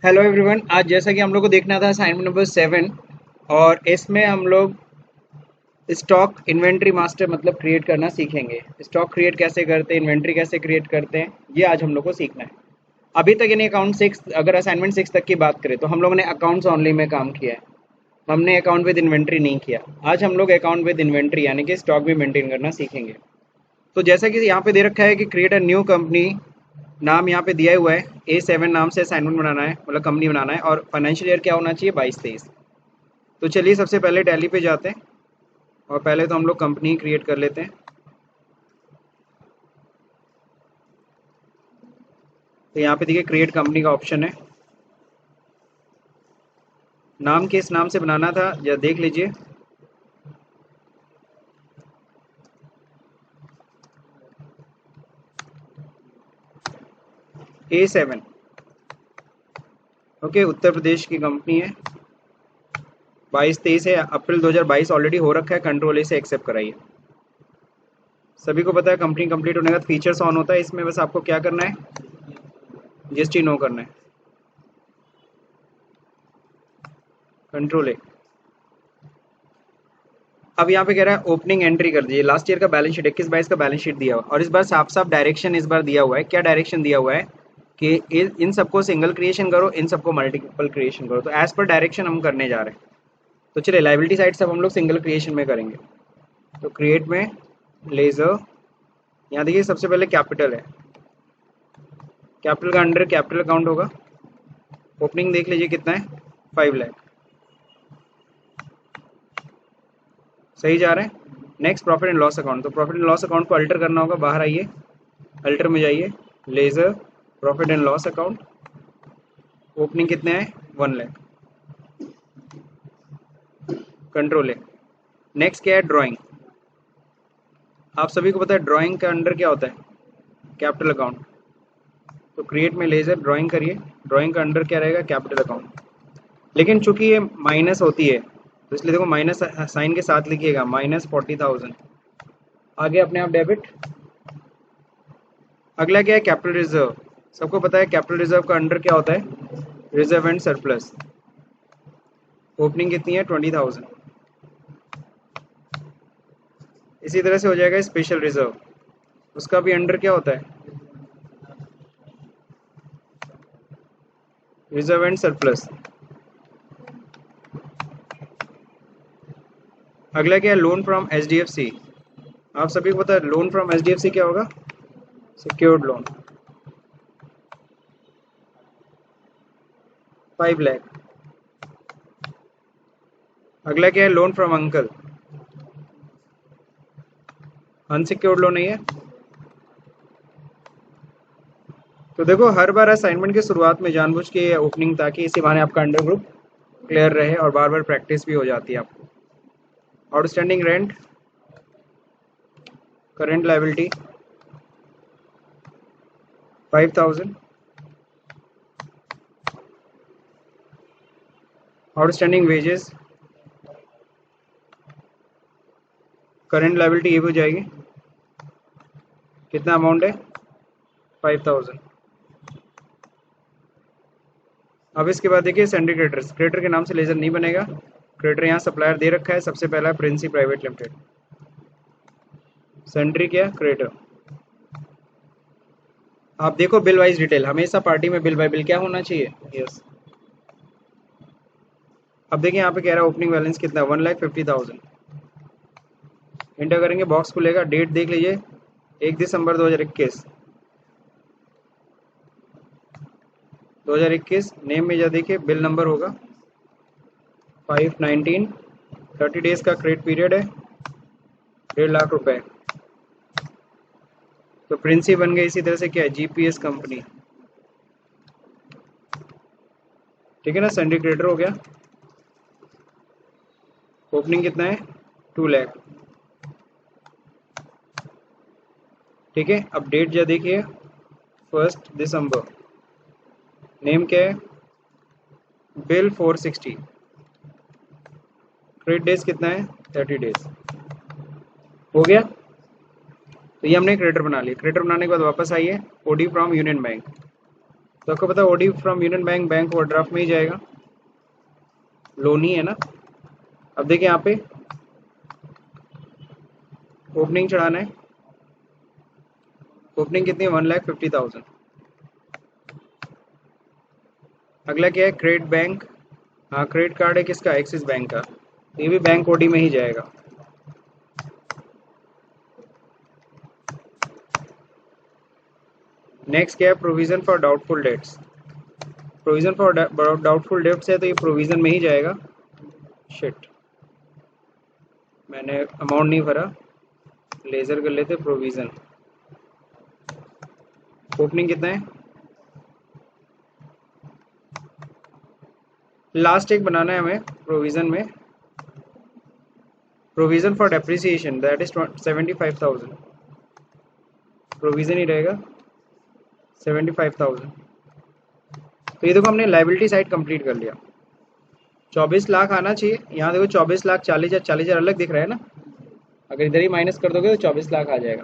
Hello everyone. आज जैसा कि हम लोग को देखना था असाइनमेंट नंबर 7 और इसमें हम लोग स्टॉक इन्वेंट्री मास्टर मतलब क्रिएट करना सीखेंगे। स्टॉक क्रिएट कैसे करते हैं, इन्वेंट्री कैसे क्रिएट करते हैं, ये आज हम लोग को सीखना है। अभी तक यानी अकाउंट 6, अगर असाइनमेंट 6 तक की बात करें तो हम लोगों ने अकाउंट्स ओनली में काम किया है। हमने अकाउंट विद इन्वेंट्री नहीं किया। आज हम लोग अकाउंट विद इन्वेंट्री यानी कि स्टॉक भी मेंटेन करना सीखेंगे। तो जैसा कि यहाँ पे दे रखा है कि क्रिएट अ न्यू कंपनी, नाम यहाँ पे दिया हुआ है A7 नाम से असाइनमेंट बनाना है, मतलब कंपनी बनाना है, और फाइनेंशियल ईयर क्या होना चाहिए 22-23। तो चलिए सबसे पहले टैली पे जाते हैं और पहले तो हम लोग कंपनी क्रिएट कर लेते हैं। तो यहाँ पे देखिए क्रिएट कंपनी का ऑप्शन है। नाम किस नाम से बनाना था या देख लीजिए। A7 ओके, उत्तर प्रदेश की कंपनी है। 22-23 है, अप्रैल 2022 ऑलरेडी हो रखा है। कंट्रोल ए से एक्सेप्ट कराइए। सभी को पता है कंपनी कंप्लीट होने के बाद फीचर्स ऑन होता है। इसमें बस आपको क्या करना है, जीएसटी नो करना है। कंट्रोल ए। अब यहाँ पे कह रहा है ओपनिंग एंट्री कर दीजिए। लास्ट ईयर का बैलेंस शीट 21-22 का बैलेंस शीट दिया हुआ और इस बार साफ साफ डायरेक्शन इस बार दिया हुआ है। क्या डायरेक्शन दिया हुआ है कि इन सबको सिंगल क्रिएशन करो, इन सबको मल्टीपल क्रिएशन करो। तो एज पर डायरेक्शन हम करने जा रहे हैं। तो चलिए लाइबिलिटी साइड सब हम लोग सिंगल क्रिएशन में करेंगे। तो क्रिएट में लेजर, यहाँ देखिए सबसे पहले कैपिटल है। कैपिटल का अंडर कैपिटल अकाउंट होगा। ओपनिंग देख लीजिए कितना है, 5 लाख। सही जा रहा है। Next profit and loss account. तो प्रॉफिट एंड लॉस अकाउंट को अल्टर करना होगा। बाहर आइए, अल्टर में जाइए, ledger, profit and loss account. Opening कितने है, 1 लाख। कंट्रोल है। नेक्स्ट क्या है, ड्राइंग। आप सभी को पता है ड्राइंग के अंडर क्या होता है, कैपिटल अकाउंट। तो क्रिएट में लेजर ड्राइंग करिए। ड्राइंग का अंडर क्या रहेगा, कैपिटल अकाउंट। लेकिन चूंकि ये माइनस होती है तो इसलिए देखो माइनस साइन के साथ लिखिएगा, -40,000। आगे अपने आप डेबिट। अगला क्या है, कैपिटल रिजर्व। सबको पता है कैपिटल रिजर्व का अंडर क्या होता है, रिजर्व एंड सरप्लस। ओपनिंग कितनी है, 20,000। इसी तरह से हो जाएगा स्पेशल रिजर्व। उसका भी अंडर क्या होता है, रिजर्व एंड सरप्लस। अगला क्या है, लोन फ्रॉम HDFC। आप सभी को पता है लोन फ्रॉम HDFC क्या होगा, सिक्योर्ड लोन, 5 लाख। अगला क्या है, loan from uncle. Unsecured loan नहीं है। तो देखो हर बार असाइनमेंट की शुरुआत में जानबूझ के ओपनिंग, ताकि इसी बहाने आपका अंडर ग्रुप क्लियर रहे और बार बार प्रैक्टिस भी हो जाती है आपको। Outstanding rent, current liability 5,000। Outstanding wages, current liability ये भी हो जाएगी। कितना अमाउंट है, 5,000। अब इसके बाद देखिए सेंड्री क्रेडिटर्स। क्रेडिटर के नाम से लेजर नहीं बनेगा। क्रेडिटर यहाँ सप्लायर दे रखा है। सबसे पहला प्रिंसी प्राइवेट लिमिटेड। सेंड्री क्या, क्रेडिटर। आप देखो बिल वाइज डिटेल, हमेशा पार्टी में बिल बाय बिल क्या होना चाहिए, यस। अब देखिए यहाँ पे कह रहा है ओपनिंग बैलेंस कितना, 1,50,000। इंटर करेंगे, बॉक्स खुलेगा। डेट देख लीजिए, 1 दिसंबर 2021। 2021 नेम में जा देखिए, बिल नंबर होगा 519। 30 डेज का क्रेडिट पीरियड है, 1.5 लाख रुपए। तो प्रिंसी बन गए। इसी तरह से क्या है, GPS कंपनी, ठीक है ना, सेंड्री क्रेडिटर हो गया। ओपनिंग कितना है, 2 लाख। ठीक है। अब डेट जा देखिए, 1 दिसंबर। नेम क्या है, बिल 460। क्रेडिट डेज कितना है, 30 डेज। हो गया। तो ये हमने क्रेडिटर बना लिया। क्रेडिटर बनाने के बाद वापस आइए, OD फ्रॉम यूनियन बैंक। तो आपको पता है OD from Union bank bank overdraft में ही जाएगा, लोन ही है ना। अब देखिए यहाँ पे ओपनिंग चढ़ाना है, ओपनिंग कितनी है 1,50,000। अगला क्या है क्रेडिट बैंक, हाँ क्रेडिट कार्ड है किसका, एक्सिस बैंक का, ये भी बैंक ओडी में ही जाएगा। नेक्स्ट क्या है provision for doubtful debts, provision for doubtful debts है तो ये प्रोविजन में ही जाएगा। शिट मैंने अमाउंट नहीं भरा, लेजर कर लेते प्रोविजन। ओपनिंग कितना है, लास्ट एक बनाना है हमें प्रोविजन में, provision for depreciation that is 75,000, provision ही रहेगा 75,000। तो ये देखो हमने लाइबिलिटी साइड कंप्लीट कर लिया। 24 लाख आना चाहिए, यहाँ देखो 24 लाख 40,000 अलग दिख रहा है ना, अगर इधर ही माइनस कर दोगे तो 24 लाख आ जाएगा।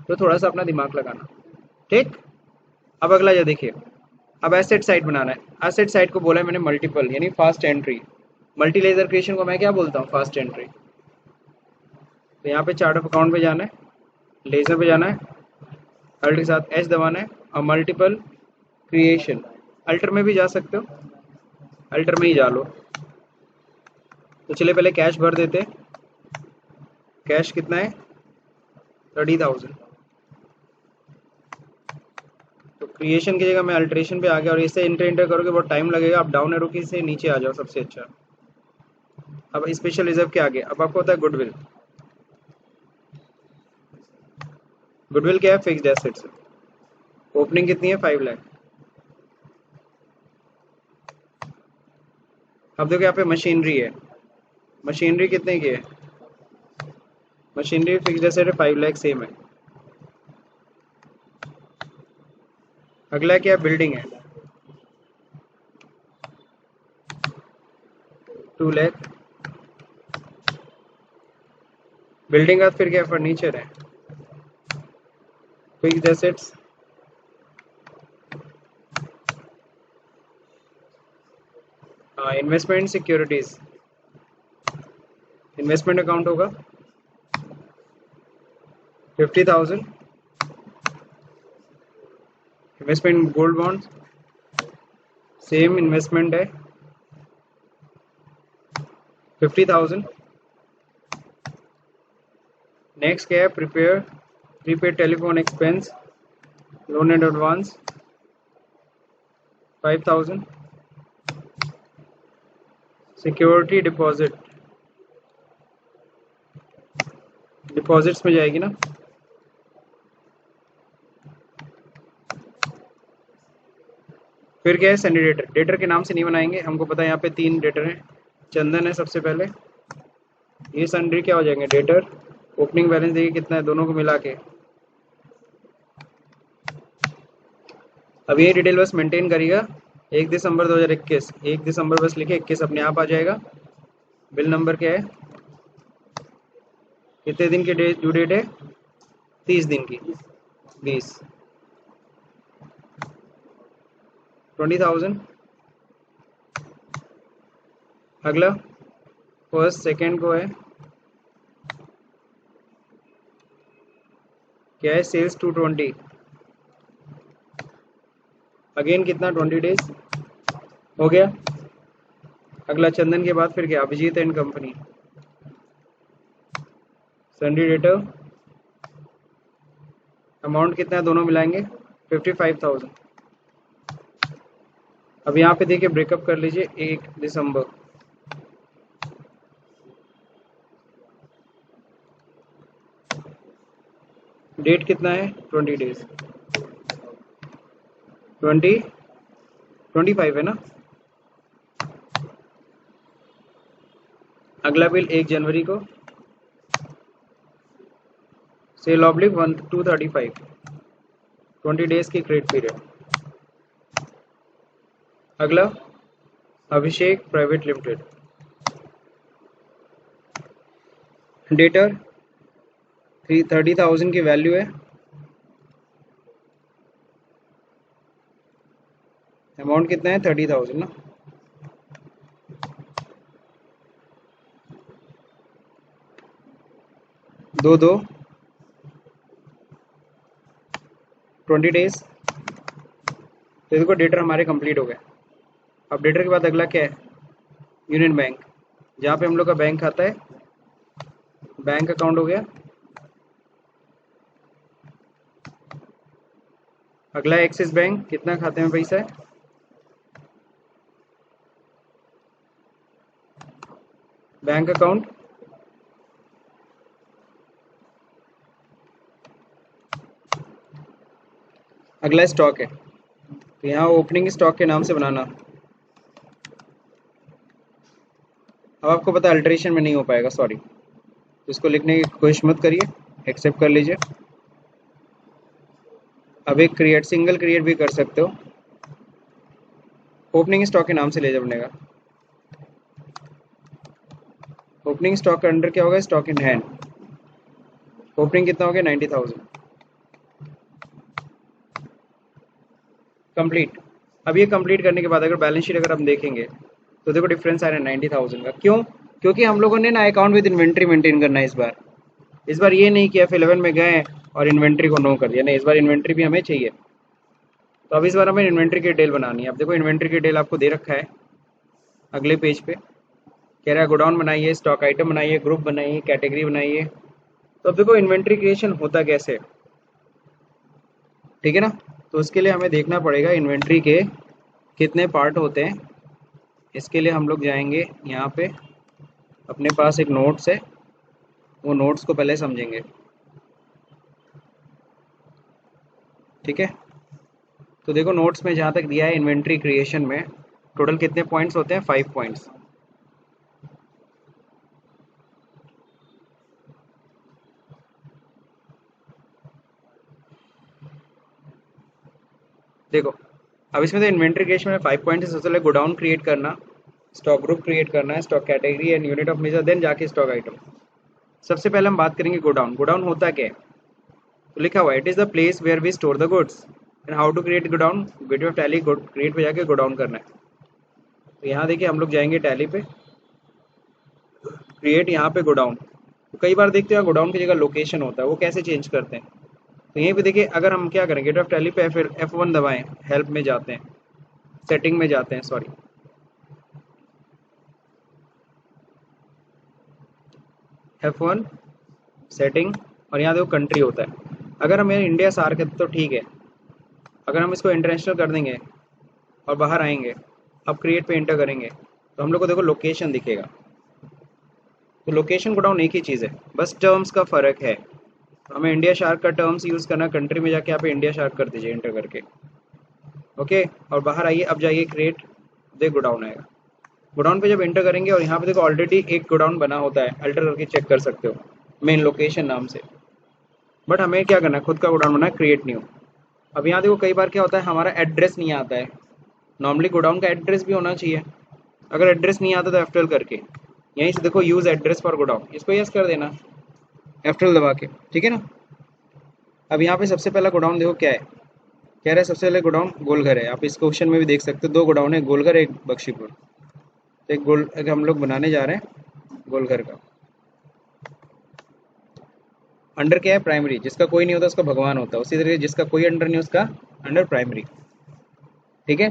तो थोड़ा सा अपना दिमाग लगाना, ठीक। अब अगला ये देखिए, अब एसेट साइड बनाना है। एसेट साइड को बोला है मैंने मल्टीपल यानी fast entry, multi laser creation को मैं क्या बोलता हूँ, फास्ट एंट्री। तो यहाँ पे चार्ट ऑफ अकाउंट पे जाना है, लेजर पे जाना है, अल्ट के साथ एच दबाना है और मल्टीपल क्रिएशन, अल्टर में भी जा सकते हो, अल्टर में ही जा लो। तो चलिए पहले कैश भर देते, कैश कितना है 30,000। तो क्रिएशन की जगह मैं अल्ट्रेशन पे आ गया, और इससे इंटर करोगे बहुत टाइम लगेगा, आप डाउन एरो की से नीचे आ जाओ सबसे अच्छा। अब स्पेशल रिजर्व के आगे अब आपको होता है गुडविल, गुडविल क्या है फिक्स्ड एसेट्स, ओपनिंग कितनी है 5 लाख। अब देखो यहाँ पे मशीनरी है, मशीनरी कितने की है, मशीनरी फिक्स्ड एसेट है 5 लाख सेम है। अगला क्या बिल्डिंग है 2 लाख, बिल्डिंग का फिर क्या फर्नीचर है, fixed assets investment securities, investment account होगा 50,000, investment gold bond same investment है 50,000। नेक्स्ट क्या है prepare prepaid telephone expense, loan and advance 5,000, security deposit, deposits में जाएगी ना। फिर क्या है सैंडी डेटर, डेटर के नाम से नहीं बनाएंगे, हमको पता है यहाँ पे 3 डेटर हैं, चंदन है सबसे पहले, ये सैंडी क्या हो जाएंगे डेटर। ओपनिंग बैलेंस देखिए कितना है दोनों को मिला के, अब ये डिटेल बस मेंटेन करिएगा। 1 दिसंबर 2021, 1 दिसंबर बस लिखे, 21 अपने आप आ जाएगा। बिल नंबर क्या है, कितने दिन की ड्यू डेट है 30 दिन की, 20 20,000। अगला फर्स्ट सेकेंड को है क्या है सेल्स 220, अगेन कितना 20 डेज हो गया। अगला चंदन के बाद फिर क्या Abhijit and company, sundry debtor, amount कितना है दोनों मिलाएंगे 55,000। अब यहाँ पे देखिए ब्रेकअप कर लीजिए 1 दिसंबर, डेट कितना है 20 डेज, 25 है ना। अगला बिल 1 जनवरी को, सेल ऑब्लिक 235, 20 डेज की क्रेडिट पीरियड। अगला अभिषेक प्राइवेट लिमिटेड, डेटर 30,000 की वैल्यू है, अमाउंट कितना है 30,000 ना। दो दो 20 डेज। तो देखो डेटर हमारे कंप्लीट हो गए। अब डेटर के बाद अगला क्या है, यूनियन बैंक, जहाँ पे हम लोग का बैंक खाता है, बैंक अकाउंट हो गया। अगला एक्सिस बैंक, कितना खाते में पैसा है, बैंक अकाउंट। अगला स्टॉक है, तो यहाँ ओपनिंग स्टॉक के नाम से बनाना। अब आपको पता है अल्टरेशन में नहीं हो पाएगा, सॉरी, तो इसको लिखने की कोशिश मत करिए, एक्सेप्ट कर लीजिए। अब एक क्रिएट, सिंगल क्रिएट भी कर सकते हो, ओपनिंग स्टॉक के नाम से ले जा बनेगा। ओपनिंग स्टॉक के अंडर क्या होगा, स्टॉक इन हैंड। ओपनिंग कितना हो गया 90,000, कंप्लीट। अब ये कंप्लीट करने के बाद अगर बैलेंस शीट अगर हम देखेंगे तो देखो डिफरेंस आ रहा है 90,000 का। क्यों? क्योंकि हम लोगों ने ना अकाउंट विद इन्वेंट्री मेंटेन करना है इस बार। इस बार ये नहीं कि F11 में गए और इन्वेंट्री को नो कर दिया, नहीं, इस बार इन्वेंट्री भी हमें चाहिए। तो अब इस बार हमें इन्वेंट्री की डिटेल बनानी है। अब देखो इन्वेंट्री की डिटेल आपको दे रखा है अगले पेज पे, कह रहा है गोडाउन बनाइए, स्टॉक आइटम बनाइए, ग्रुप बनाइए, कैटेगरी बनाइए। तो अब देखो इन्वेंट्री क्रिएशन होता कैसे, ठीक है ना। तो उसके लिए हमें देखना पड़ेगा इन्वेंट्री के कितने पार्ट होते हैं। इसके लिए हम लोग जाएंगे यहाँ पे, अपने पास एक नोट्स है, वो नोट्स को पहले समझेंगे, ठीक है। तो देखो नोट्स में जहाँ तक दिया है इन्वेंट्री क्रिएशन में टोटल कितने पॉइंट्स होते हैं, 5 पॉइंट्स। देखो अब इसमें तो इन्वेंट्री क्रिएशन में 5 पॉइंट्स है। सबसे पहले गोडाउन क्रिएट करना, स्टॉक ग्रुप क्रिएट करना है, stock category and unit of measure, then जाके स्टॉक आइटम। सबसे पहले हम बात करेंगे गोडाउन। गोडाउन होता क्या है, तो लिखा हुआ है it is the place where we store the goods. And how to create godown, gateway of Tally create पे जाके गोडाउन करना है। तो यहाँ देखिए हम लोग जाएंगे टैली पे, क्रिएट यहाँ पे गोडाउन। तो कई बार देखते हैं गोडाउन की जगह लोकेशन होता है, वो कैसे चेंज करते हैं। तो यहीं पे देखिए अगर हम क्या करें, गेट ऑफ टैली पे फिर F1 दबाएं, हेल्प में जाते हैं, सेटिंग में जाते हैं, सॉरी, F1 सेटिंग, और यहाँ देखो कंट्री होता है। अगर हमें इंडिया सार के तो ठीक है, अगर हम इसको इंटरनेशनल कर देंगे और बाहर आएंगे, अब क्रिएट पे एंटर करेंगे तो हम लोग को देखो लोकेशन दिखेगा। तो लोकेशन गोडाउन एक ही चीज़ है, बस टर्म्स का फ़र्क है। तो हमें इंडिया शार्क का टर्म्स यूज़ करना, कंट्री में जाके यहाँ पे इंडिया शार्क कर दीजिए एंटर करके, ओके। और बाहर आइए, अब जाइए क्रिएट, देख गोडाउन आएगा। गोडाउन पे जब एंटर करेंगे और यहाँ पे देखो ऑलरेडी एक गोडाउन बना होता है, अल्टर करके चेक कर सकते हो मेन लोकेशन नाम से। बट हमें क्या करना है, खुद का गोडाउन बना है, क्रिएट न्यू। अब यहाँ देखो कई बार क्या होता है हमारा एड्रेस नहीं आता है, नॉर्मली गोडाउन का एड्रेस भी होना चाहिए। अगर एड्रेस नहीं आता तो F12 करके यहीं से देखो यूज़ एड्रेस फॉर गोडाउन, इसको यस कर देना F12 दबा के, ठीक है ना। अब यहाँ पे सबसे पहला गोडाउन देखो क्या है, कह रहा है सबसे पहले गोडाउन गोलघर है। आप इस क्वेश्चन में भी देख सकते हो, दो गोडाउन है, गोलघर एक बख्शीपुर। तो एक हम लोग बनाने जा रहे हैं गोलघर का। अंडर क्या है, प्राइमरी, जिसका कोई नहीं होता उसका भगवान होता है, उसी तरह जिसका कोई अंडर नहीं उसका अंडर प्राइमरी, ठीक है।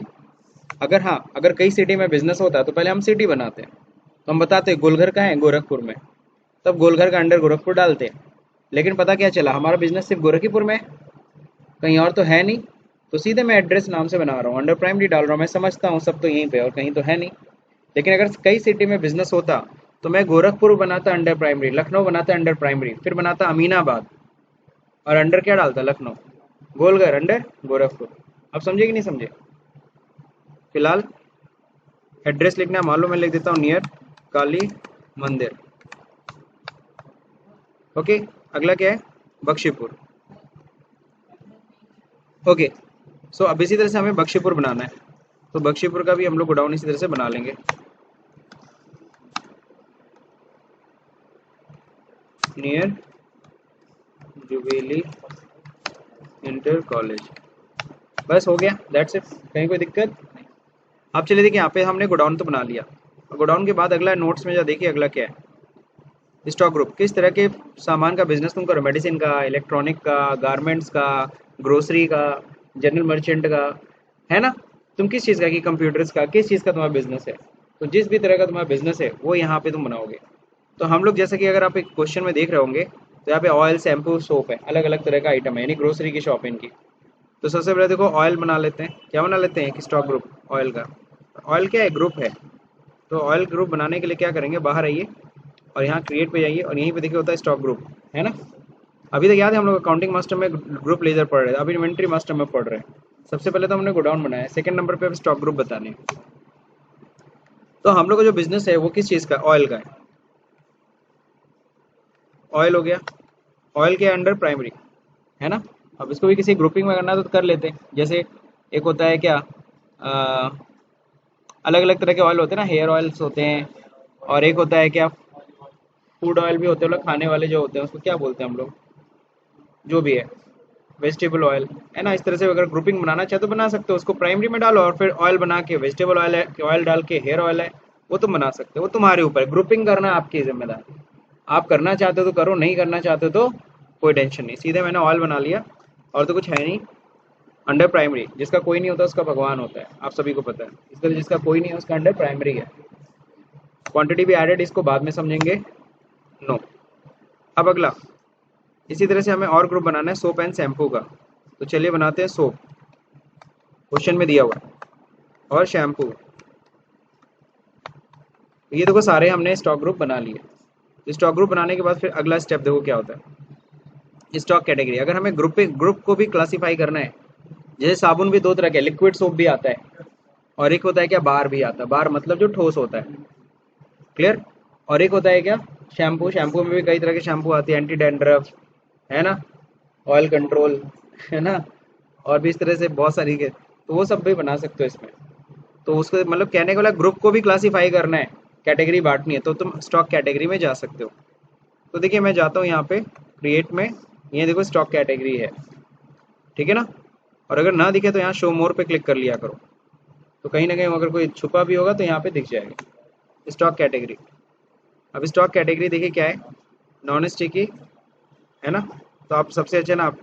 अगर हाँ, अगर कई सिटी में बिजनेस होता है तो पहले हम सिटी बनाते हैं, तो हम बताते हैं गोलघर कहाँ है, गोरखपुर में, तब गोलघर का अंडर गोरखपुर डालते हैं। लेकिन पता क्या चला, हमारा बिजनेस सिर्फ गोरखपुर में है, कहीं और तो है नहीं, तो सीधे मैं एड्रेस नाम से बना रहा हूँ, अंडर प्राइमरी डाल रहा हूँ। मैं समझता हूँ सब तो यहीं पे और कहीं तो है नहीं। लेकिन अगर कई सिटी में बिजनेस होता तो मैं गोरखपुर बनाता अंडर प्राइमरी, लखनऊ बनाता अंडर प्राइमरी, फिर बनाता अमीनाबाद, और अंडर क्या डालता, लखनऊ, गोलघर अंडर गोरखपुर। अब समझे कि नहीं समझे। फिलहाल एड्रेस लिखना है, मालूम मैं लिख देता हूँ नियर काली मंदिर, ओके। अगला क्या है, बख्शीपुर, ओके। सो अब इसी तरह से हमें बख्शीपुर बनाना है, तो बख्शीपुर का भी हम लोग गोडाउन इसी तरह से बना लेंगे, नियर जुबेली इंटर कॉलेज। बस हो गया, दैट्स इट, कहीं कोई दिक्कत। अब चलिए देखिए यहाँ पे हमने गोडाउन तो बना लिया, और गोडाउन के बाद अगला नोट्स में जा देखिए अगला क्या है। स्टॉक ग्रुप, किस तरह के सामान का बिजनेस तुम करो, मेडिसिन का, इलेक्ट्रॉनिक का, गारमेंट्स का, ग्रोसरी का, जनरल मर्चेंट का, है ना। तुम किस चीज़ का, कि कंप्यूटर्स का, किस चीज़ का तुम्हारा बिजनेस है, तो जिस भी तरह का तुम्हारा बिजनेस है वो यहाँ पे तुम बनाओगे। तो हम लोग जैसे कि अगर आप एक क्वेश्चन में देख रहे होंगे तो यहाँ पे ऑयल, शैम्पू, सोप है, अलग अलग तरह का आइटम है, यानी ग्रोसरी की शॉप है इनकी। तो सबसे पहले देखो ऑयल बना लेते हैं, क्या बना लेते हैं, एक स्टॉक ग्रुप ऑयल का। ऑयल क्या है, ग्रुप है। तो ऑयल ग्रुप बनाने के लिए क्या करेंगे, बाहर आइए और यहाँ क्रिएट पे जाइए और यहीं पे देखिए होता है स्टॉक ग्रुप, है ना। अभी तक याद है हम लोग अकाउंटिंग मास्टर में ग्रुप लेजर पढ़ रहे थे, अभी इन्वेंट्री मास्टर में पढ़ रहे हैं। सबसे पहले तो हमने गोडाउन बनाया है, सेकंड नंबर पे स्टॉक ग्रुप बताने हैं। तो हम लोग का जो बिजनेस है वो किस चीज़ का, ऑयल का है। ऑयल हो गया, ऑयल के अंडर प्राइमरी, है ना। अब इसको भी किसी ग्रुपिंग में करना है तो कर लेते हैं। जैसे एक होता है क्या, अलग अलग तरह के ऑयल होते हैं ना, हेयर ऑयल्स होते हैं, और एक होता है क्या, फूड ऑयल भी होते हैं, लोग खाने वाले जो होते हैं उसको क्या बोलते हैं हम लोग, जो भी है, वेजिटेबल ऑयल, है ना। इस तरह से अगर ग्रुपिंग बनाना चाहे तो बना सकते हो, उसको प्राइमरी में डालो और फिर ऑयल बना के, वेजिटेबल ऑयल है, ऑयल डाल के हेयर ऑयल है, वो तुम बना सकते हो, वो तुम्हारे ऊपर है। ग्रुपिंग करना आपकी जिम्मेदारी, आप करना चाहते हो तो करो, नहीं करना चाहते हो तो कोई टेंशन नहीं, सीधे मैंने ऑयल बना लिया। और तो कुछ है नहीं। अंडर प्राइमरी, जिसका कोई नहीं होता उसका भगवान होता है, आप सभी को पता है, इस तरह जिसका कोई नहीं है उसका अंडर प्राइमरी है। क्वांटिटी भी एडेड, इसको बाद में समझेंगे, नो। अब अगला, इसी तरह से हमें और ग्रुप बनाना है सोप एंड शैम्पू का। तो चलिए बनाते हैं सोप, क्वेश्चन में दिया हुआ है, और शैम्पू। ये देखो सारे हमने स्टॉक ग्रुप बना लिए। स्टॉक ग्रुप बनाने के बाद फिर अगला स्टेप देखो क्या होता है, स्टॉक कैटेगरी। अगर हमें ग्रुप को भी क्लासीफाई करना है, जैसे साबुन भी दो तरह के, लिक्विड सोप भी आता है, और एक होता है क्या, बार भी आता है, बार मतलब जो ठोस होता है, क्लियर। और एक होता है क्या, शैम्पू, शैम्पू में भी कई तरह के शैम्पू आती है, एंटी डैंड्रफ, है ना, ऑयल कंट्रोल, है ना, और भी इस तरह से बहुत सारी के, तो वो सब भी बना सकते हो इसमें। तो उसको मतलब कहने का मतलब ग्रुप को भी क्लासीफाई करना है, कैटेगरी बांटनी है, तो तुम स्टॉक कैटेगरी में जा सकते हो। तो देखिए मैं जाता हूँ यहाँ पे क्रिएट में, ये देखो स्टॉक कैटेगरी है, ठीक है ना। और अगर ना दिखे तो यहाँ शो मोर पे क्लिक कर लिया करो, तो कहीं ना कहीं अगर कोई छुपा भी होगा तो यहाँ पे दिख जाएगा स्टॉक कैटेगरी। अब स्टॉक कैटेगरी देखिए क्या है, नॉन स्टिकी, है ना। तो आप सबसे अच्छा ना आप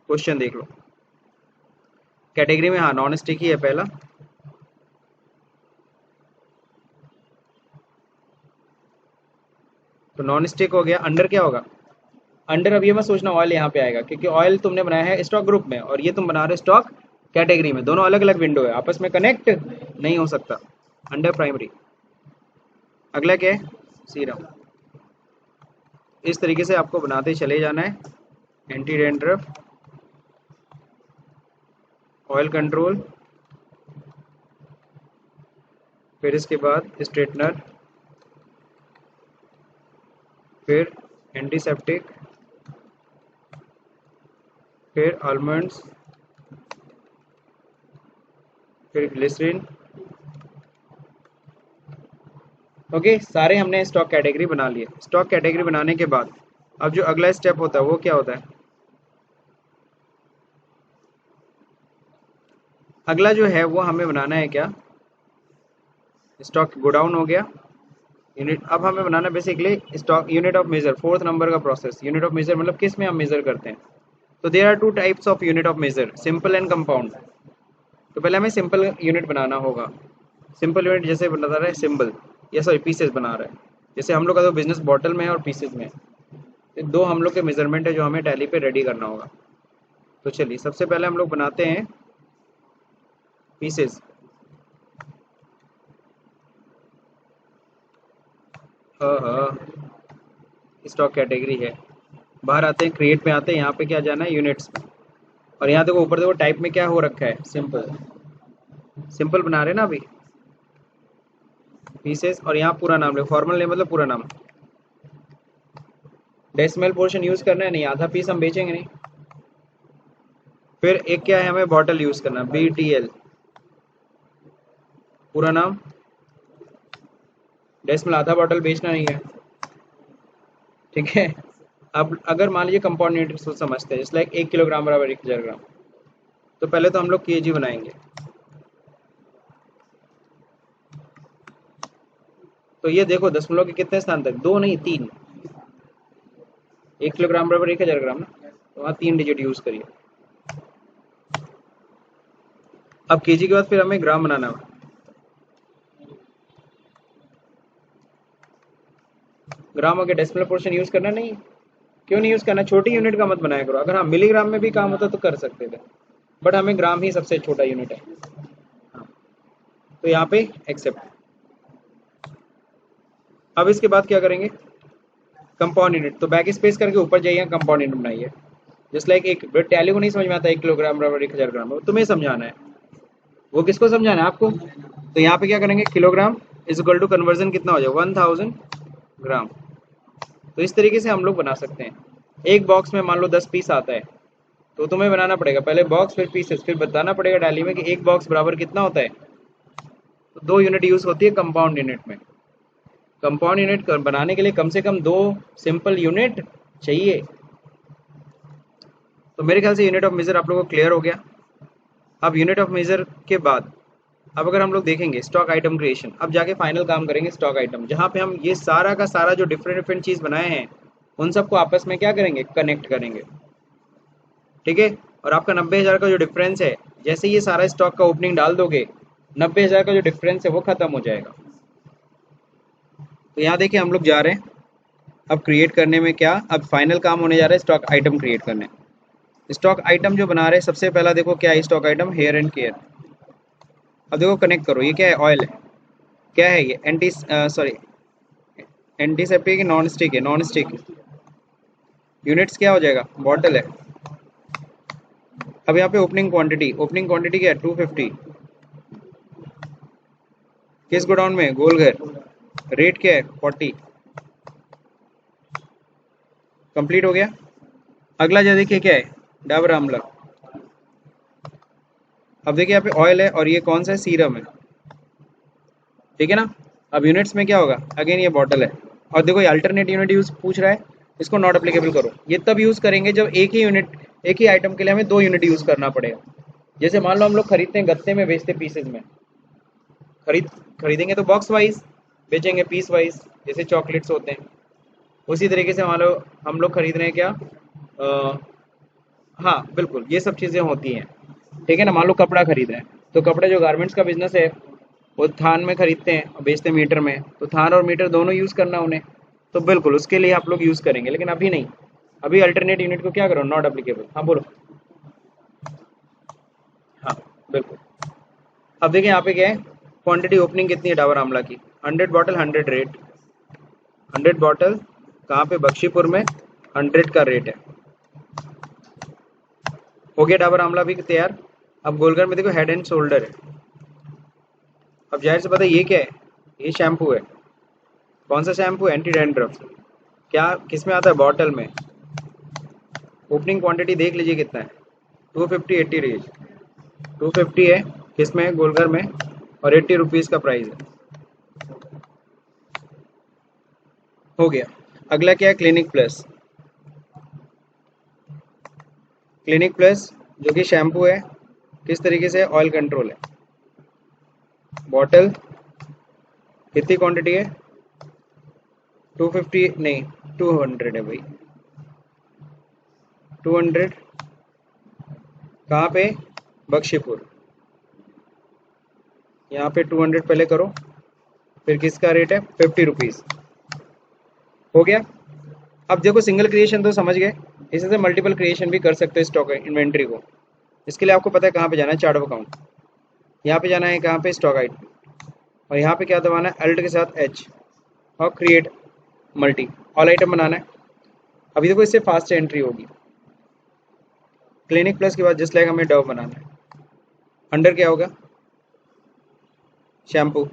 क्वेश्चन देख लो, कैटेगरी में हाँ नॉन स्टिकी है पहला। तो नॉन स्टिक हो गया, अंडर क्या होगा, अंडर अब ये मत सोचना ऑयल यहाँ पे आएगा, क्योंकि ऑयल तुमने बनाया है स्टॉक ग्रुप में और ये तुम बना रहे हो स्टॉक कैटेगरी में, दोनों अलग अलग विंडो है, आपस में कनेक्ट नहीं हो सकता। अंडर प्राइमरी, अगला क्या है, सीरम। इस तरीके से आपको बनाते चले जाना है, एंटी डैंड्रफ, ऑयल कंट्रोल, फिर इसके बाद स्ट्रेटनर, फिर एंटीसेप्टिक, फिर आलमंड्स, फिर ग्लिसरीन। ओके, सारे हमने स्टॉक कैटेगरी बना लिए। स्टॉक कैटेगरी बनाने के बाद अब जो अगला स्टेप होता है वो क्या होता है, अगला जो है वो हमें बनाना है क्या, स्टॉक गोडाउन हो गया, यूनिट। अब हमें बनाना basically stock unit of measure, fourth number का प्रोसेस। यूनिट ऑफ मेजर मतलब किस में हम मेजर करते हैं, तो there are two types of unit of measure, simple and compound. तो पहले हमें सिंपल यूनिट बनाना होगा। सिंपल यूनिट जैसे बता रहा है सिंबल, या सॉरी पीसेस बना रहा है, जैसे हम लोग का तो बिजनेस बॉटल में है और पीसेस में है। तो दो हम लोग के मेजरमेंट है जो हमें टैली पे रेडी करना होगा। तो चलिए सबसे पहले हम लोग बनाते हैं पीसेस। हाँ हाँ, स्टॉक कैटेगरी है, बाहर आते हैं क्रिएट में आते हैं, यहाँ पे क्या जाना है, यूनिट्स में। और यहाँ देखो ऊपर देखो टाइप में क्या हो रखा है, सिंपल। सिंपल बना रहे हैं ना अभी, पीसेस, और यहाँ पूरा नाम ले, फॉर्मल नेम मतलब पूरा नाम। डेसिमल पोर्शन यूज करना है नहीं, आधा पीस हम बेचेंगे नहीं। फिर एक क्या है, हमें बॉटल यूज करना, BTL पूरा नाम। डेसिमल आधा बॉटल बेचना नहीं है, ठीक है। अब अगर मान लीजिए कंपाउंड यूनिट समझते हैं, लाइक 1 किलोग्राम बराबर 1000 ग्राम, तो पहले तो हम लोग केजी बनाएंगे। तो ये देखो दशमलव के कितने स्थान तक, 2 नहीं 3, 1 किलोग्राम बराबर 1000 ग्राम ना, तो वहाँ 3 डिजिट यूज करिए। अब केजी के बाद फिर हमें ग्राम बनाना है। ग्राम हो गया, डेसिमल पोर्शन यूज करना नहीं, क्यों नहीं यूज करना, छोटी यूनिट का मत बनाया करो। अगर हाँ मिलीग्राम में भी काम होता तो कर सकते थे, बट हमें ग्राम ही सबसे छोटा यूनिट है। हाँ, तो यहाँ पे एक्सेप्ट। अब इसके बाद क्या करेंगे, कंपाउंड यूनिट, तो बैक स्पेस करके ऊपर जाइए, कंपाउंड यूनिट बनाइए। जस्ट लाइक एक टैली को नहीं समझ में आता 1 किलोग्राम बराबर 1000 ग्राम, वो तुम्हें समझाना है, वो किसको समझाना है, आपको। तो यहाँ पे क्या करेंगे, kilogram is equal to conversion कितना हो जाए 1000 ग्राम। तो इस तरीके से हम लोग बना सकते हैं। एक बॉक्स में मान लो 10 पीस आता है, तो तुम्हें बनाना पड़ेगा पहले बॉक्स फिर पीसेस, फिर बताना पड़ेगा टैली में कि एक बॉक्स बराबर कितना होता है। तो 2 यूनिट यूज होती है कंपाउंड यूनिट में। कंपाउंड यूनिट बनाने के लिए कम से कम 2 सिंपल यूनिट चाहिए। तो मेरे ख्याल से यूनिट ऑफ मेजर आप लोगों को क्लियर हो गया। अब यूनिट ऑफ मेजर के बाद अब अगर हम लोग देखेंगे स्टॉक आइटम क्रिएशन, अब जाके फाइनल काम करेंगे स्टॉक आइटम, जहाँ पे हम ये सारा का सारा जो डिफरेंट डिफरेंट चीज़ बनाए हैं उन सबको आपस में क्या करेंगे, कनेक्ट करेंगे। ठीक है, और आपका 90,000 का जो डिफरेंस है, जैसे ये सारा स्टॉक का ओपनिंग डाल दोगे 90,000 का जो डिफरेंस है वो खत्म हो जाएगा। तो यहाँ देखिए हम लोग जा रहे हैं अब क्रिएट करने में, क्या अब फाइनल काम होने जा रहा है स्टॉक आइटम क्रिएट करने। स्टॉक आइटम जो बना रहे हैं सबसे पहला देखो क्या है, stock item hair and care. अब देखो कनेक्ट करो, ये क्या है, ऑयल है, क्या है ये, एंटीसेप्टिक है, नॉन स्टिक है, नॉन स्टिक। यूनिट्स क्या हो जाएगा, बॉटल है। अब यहाँ पे ओपनिंग क्वांटिटी क्या है 250, किस गोडाउन में, गोलघर। रेट क्या है 40। कंप्लीट हो गया। अगला जो देखिए क्या है, डाबर आंवला। अब देखिए यहाँ पे ऑयल है और ये कौन सा है, सीरम है, ठीक है ना। अब यूनिट्स में क्या होगा, अगेन ये बॉटल है। और देखो ये अल्टरनेट यूनिट यूज पूछ रहा है, इसको नॉट अप्लीकेबल करो। ये तब यूज करेंगे जब एक ही यूनिट, एक ही आइटम के लिए हमें 2 यूनिट यूज करना पड़ेगा। जैसे मान लो हम लोग खरीदते हैं गत्ते में, बेचते पीसेज में, खरीदेंगे तो बॉक्स वाइज, बेचेंगे पीस वाइज, जैसे चॉकलेट्स होते हैं। उसी तरीके से मान लो हम लोग खरीद रहे हैं क्या, हाँ बिल्कुल ये सब चीज़ें होती हैं, ठीक है ना। मान लो कपड़ा खरीद रहे हैं, तो कपड़े जो गारमेंट्स का बिजनेस है वो थान में खरीदते हैं और बेचते हैं मीटर में, तो थान और मीटर दोनों यूज़ करना उन्हें, तो बिल्कुल उसके लिए आप लोग यूज़ करेंगे, लेकिन अभी नहीं। अभी अल्टरनेट यूनिट को क्या करो, नॉट अप्लीकेबल। हाँ बोलो। हाँ बिल्कुल। अब देखिए यहाँ पे क्या है, क्वांटिटी ओपनिंग कितनी है डाबर आंवला की, 100 बॉटल 100 रेट, 100 बॉटल कहाँ पे, बख्शीपुर में, 100 का रेट है। हो गया डाबर आंवला भी तैयार। अब गोलघर में देखो हेड एंड शोल्डर है। अब जाहिर से पता है ये क्या है, ये शैम्पू है। कौन सा शैम्पू, एंटी डैंड्रफ। क्या किस में आता है, बॉटल में। ओपनिंग क्वांटिटी देख लीजिए कितना है, 250 80 रेज, 250 है किस में, गोलघर में, और 80 रुपीज़ का प्राइस है। हो गया। अगला क्या है, क्लिनिक प्लस। क्लिनिक प्लस जो कि शैम्पू है, किस तरीके से, ऑयल कंट्रोल है। बॉटल कितनी क्वांटिटी है, 250 नहीं 200 है भाई, 200 कहाँ पे, बख्शीपुर। यहाँ पे 200 पहले करो, फिर किसका रेट है 50 रुपीज़। हो गया। अब देखो सिंगल क्रिएशन तो समझ गए, इसी से मल्टीपल क्रिएशन भी कर सकते हो स्टॉक इन्वेंट्री को। इसके लिए आपको पता है कहाँ पे जाना है, चार्ट ऑफ अकाउंट, यहाँ पे जाना है, कहाँ पे, स्टॉक आइटम, और यहाँ पे क्या दबाना है, अल्ट के साथ एच, और क्रिएट मल्टी, ऑल आइटम बनाना है। अभी देखो इससे फास्ट एंट्री होगी। क्लिनिक प्लस के बाद जस्ट लाइक हमें डव बनाना है, अंडर क्या होगा, शैम्पू।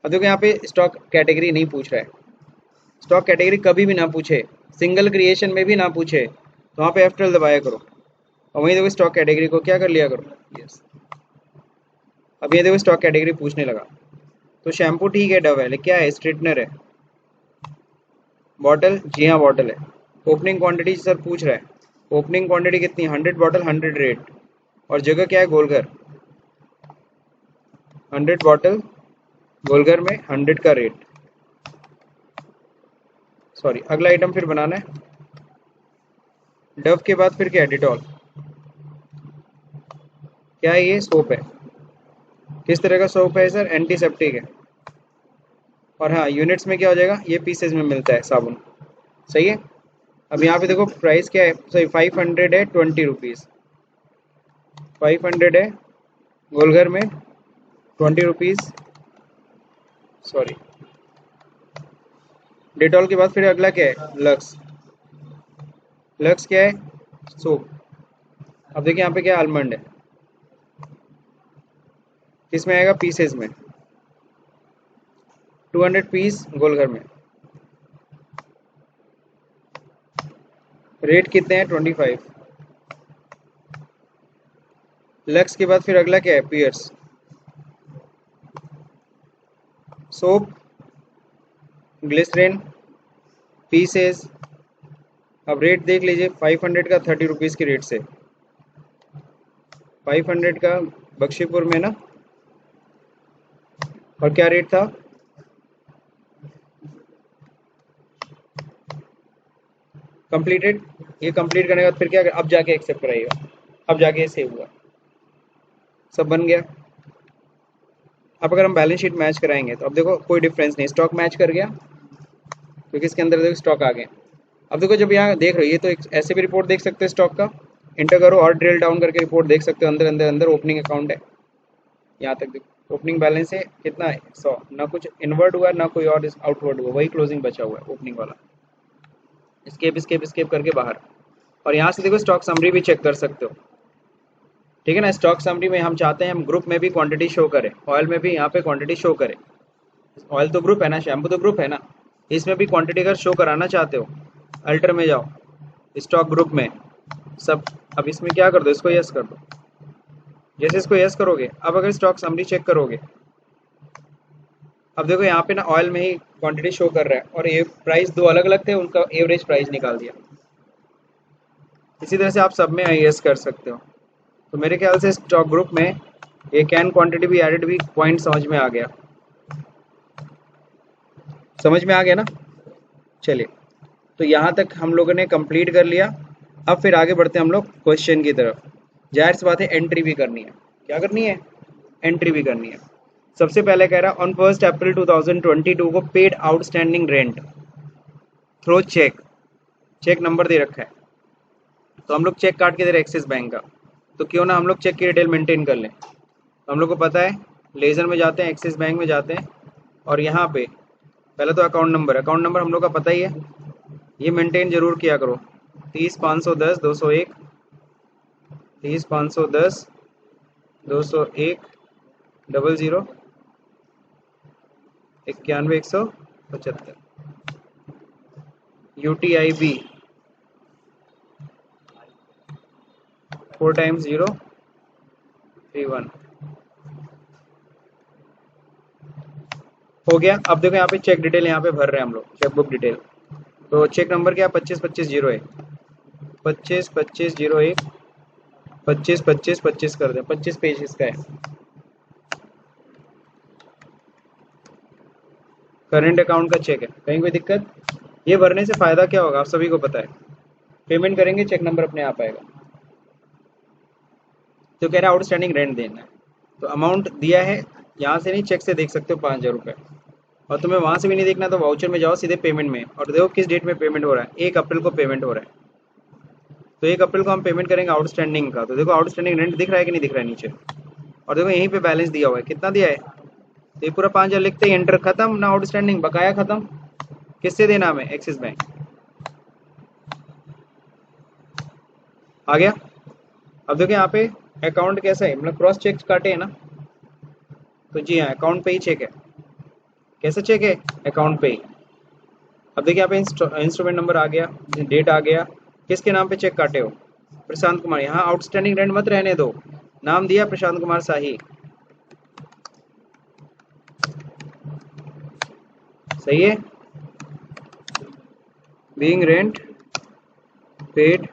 अब देखो यहाँ पे स्टॉक कैटेगरी नहीं पूछ रहा है, स्टॉक कैटेगरी कभी भी ना पूछे, सिंगल क्रिएशन में भी ना पूछे, तो वहाँ पे F12 दबाया करो, और वहीं देखो स्टॉक कैटेगरी को क्या कर लिया करो, यस। अब ये देखो स्टॉक कैटेगरी पूछने लगा, तो शैम्पू ठीक है, डव है, लेकिन क्या है, स्ट्रेटनर है। बॉटल, जी हाँ बॉटल है। ओपनिंग क्वांटिटी सर पूछ रहा है, ओपनिंग क्वांटिटी कितनी, 100 बॉटल 100 रेट, और जगह क्या है, गोलघर, 100 बॉटल गोलघर में 100 का रेट। सॉरी, अगला आइटम फिर बनाना है। डव के बाद फिर क्या है? डिटॉल। क्या है ये? सोप है। किस तरह का सोप है सर? एंटीसेप्टिक है। और हाँ, यूनिट्स में क्या हो जाएगा? ये पीसेज में मिलता है साबुन। सही है। अब यहाँ पे देखो प्राइस क्या है, सॉरी 500 है, 20 रुपीज़। 500 है गोलघर में, 20 रुपीज़। सॉरी, डिटॉल के बाद फिर अगला क्या है? लक्स। लक्स क्या है? सोप। अब देखिए यहाँ पे क्या आलमंड है, किस में आएगा? पीसेज में। 200 पीस गोलघर में। रेट कितने हैं? 25। लक्स के बाद फिर अगला क्या है? पियर्स। Soap, glycerine, pieces. अब रेट देख लीजिए, 500 का 30 रुपीज़ की रेट से। 500 का बख्शीपुर में ना, और क्या रेट था? कंप्लीटेड। ये कंप्लीट करने के बाद फिर क्या? अब जाके एक्सेप्ट कराइएगा, अब जाके ये सेव हुआ, सब बन गया। अब अगर हम बैलेंस शीट मैच कराएंगे तो अब देखो कोई डिफरेंस नहीं, स्टॉक मैच कर गया क्योंकि इसके अंदर देखो स्टॉक आ गए। अब देखो जब यहाँ देख रहे हो, ये तो एक ऐसे भी रिपोर्ट देख सकते हो स्टॉक का, इंटर करो और ड्रिल डाउन करके रिपोर्ट देख सकते हो। अंदर अंदर अंदर ओपनिंग अकाउंट है, यहाँ तक देखो ओपनिंग बैलेंस है कितना है? 100। ना कुछ इनवर्ड हुआ ना कोई और आउटवर्ड हुआ, वही क्लोजिंग बचा हुआ है ओपनिंग वाला। स्केप स्केप स्केप करके बाहर। और यहाँ से देखो स्टॉक समरी भी चेक कर सकते हो। ठीक है ना। स्टॉक समरी में हम चाहते हैं हम ग्रुप में भी क्वांटिटी शो करें, ऑयल में भी यहाँ पे क्वांटिटी शो करें। ऑयल तो ग्रुप है ना, शैम्पू तो ग्रुप है ना, इसमें भी क्वांटिटी अगर शो कराना चाहते हो, अल्टर में जाओ, स्टॉक ग्रुप में सब। अब इसमें क्या कर दो? इसको यस कर दो। जैसे इसको यस करोगे, अब अगर स्टॉक समरी चेक करोगे, अब देखो यहाँ पे ना ऑयल में ही क्वांटिटी शो कर रहा है, और ये प्राइस दो अलग अलग थे, उनका एवरेज प्राइस निकाल दिया। इसी तरह से आप सब में यस कर सकते हो। तो मेरे ख्याल से स्टॉक ग्रुप में ये कैन क्वांटिटी भी एडेड भी पॉइंट समझ में आ गया। समझ में आ गया ना? चलिए, तो यहाँ तक हम लोगों ने कंप्लीट कर लिया। अब फिर आगे बढ़ते हैं हम लोग क्वेश्चन की तरफ। जाहिर सी बात है एंट्री भी करनी है। क्या करनी है? एंट्री भी करनी है। सबसे पहले कह रहा है ऑन 1 अप्रैल 2022 को paid outstanding rent through cheque. Cheque number दे रखा है, तो हम लोग चेक काट के दे रहे एक्सिस बैंक का, तो क्यों ना हम लोग चेक की डिटेल मेंटेन कर लें। तो हम लोग को पता है, लेजर में जाते हैं, एक्सिस बैंक में जाते हैं, और यहाँ पे पहले तो अकाउंट नंबर हम लोग का पता ही है, ये मेंटेन जरूर किया करो। 30 510 201, 30 510 201 00 91 175। UTIB 4 टाइम्स 031 हो गया। अब देखो यहाँ पे चेक डिटेल यहाँ पे भर रहे हैं हम लोग, चेकबुक डिटेल। तो चेक नंबर क्या? 25 25 01, 25 25 01, 25 25 25 कर दें, 25 पेज इसका है। करेंट अकाउंट का चेक है, कहीं कोई दिक्कत? ये भरने से फायदा क्या होगा आप सभी को पता है, पेमेंट करेंगे चेक नंबर अपने आप आएगा। तो कह रहा है आउटस्टैंडिंग रेंट देना है, तो अमाउंट दिया है, यहाँ से नहीं चेक से देख सकते हो 5,000 रुपये। और तुम्हें वहाँ से भी नहीं देखना तो वाउचर में जाओ सीधे पेमेंट में, और देखो किस डेट में पेमेंट हो रहा है। 1 अप्रैल को पेमेंट हो रहा है, तो 1 अप्रैल को हम पेमेंट करेंगे आउटस्टैंडिंग का। तो देखो आउटस्टैंडिंग रेंट दिख रहा है कि नहीं दिख रहा है नीचे, और देखो यहीं पे बैलेंस दिया हुआ है, कितना दिया है? तो ये पूरा 5,000 लिखते ही एंटर, खत्म ना, आउटस्टैंडिंग बकाया खत्म। किससे देना हमें? Axis bank. आ गया। अब देखो यहाँ पे अकाउंट कैसा है, मतलब क्रॉस चेक काटे है ना, तो जी हाँ अकाउंट पे ही चेक है। कैसे चेक है? अकाउंट पे ही। अब देखिए यहाँ पे इंस्ट्रूमेंट नंबर आ गया, डेट आ गया, किसके नाम पे चेक काटे हो? प्रशांत कुमार। यहाँ आउटस्टैंडिंग रेंट मत रहने दो, नाम दिया प्रशांत कुमार शाही। सही है। बीइंग रेंट पेड,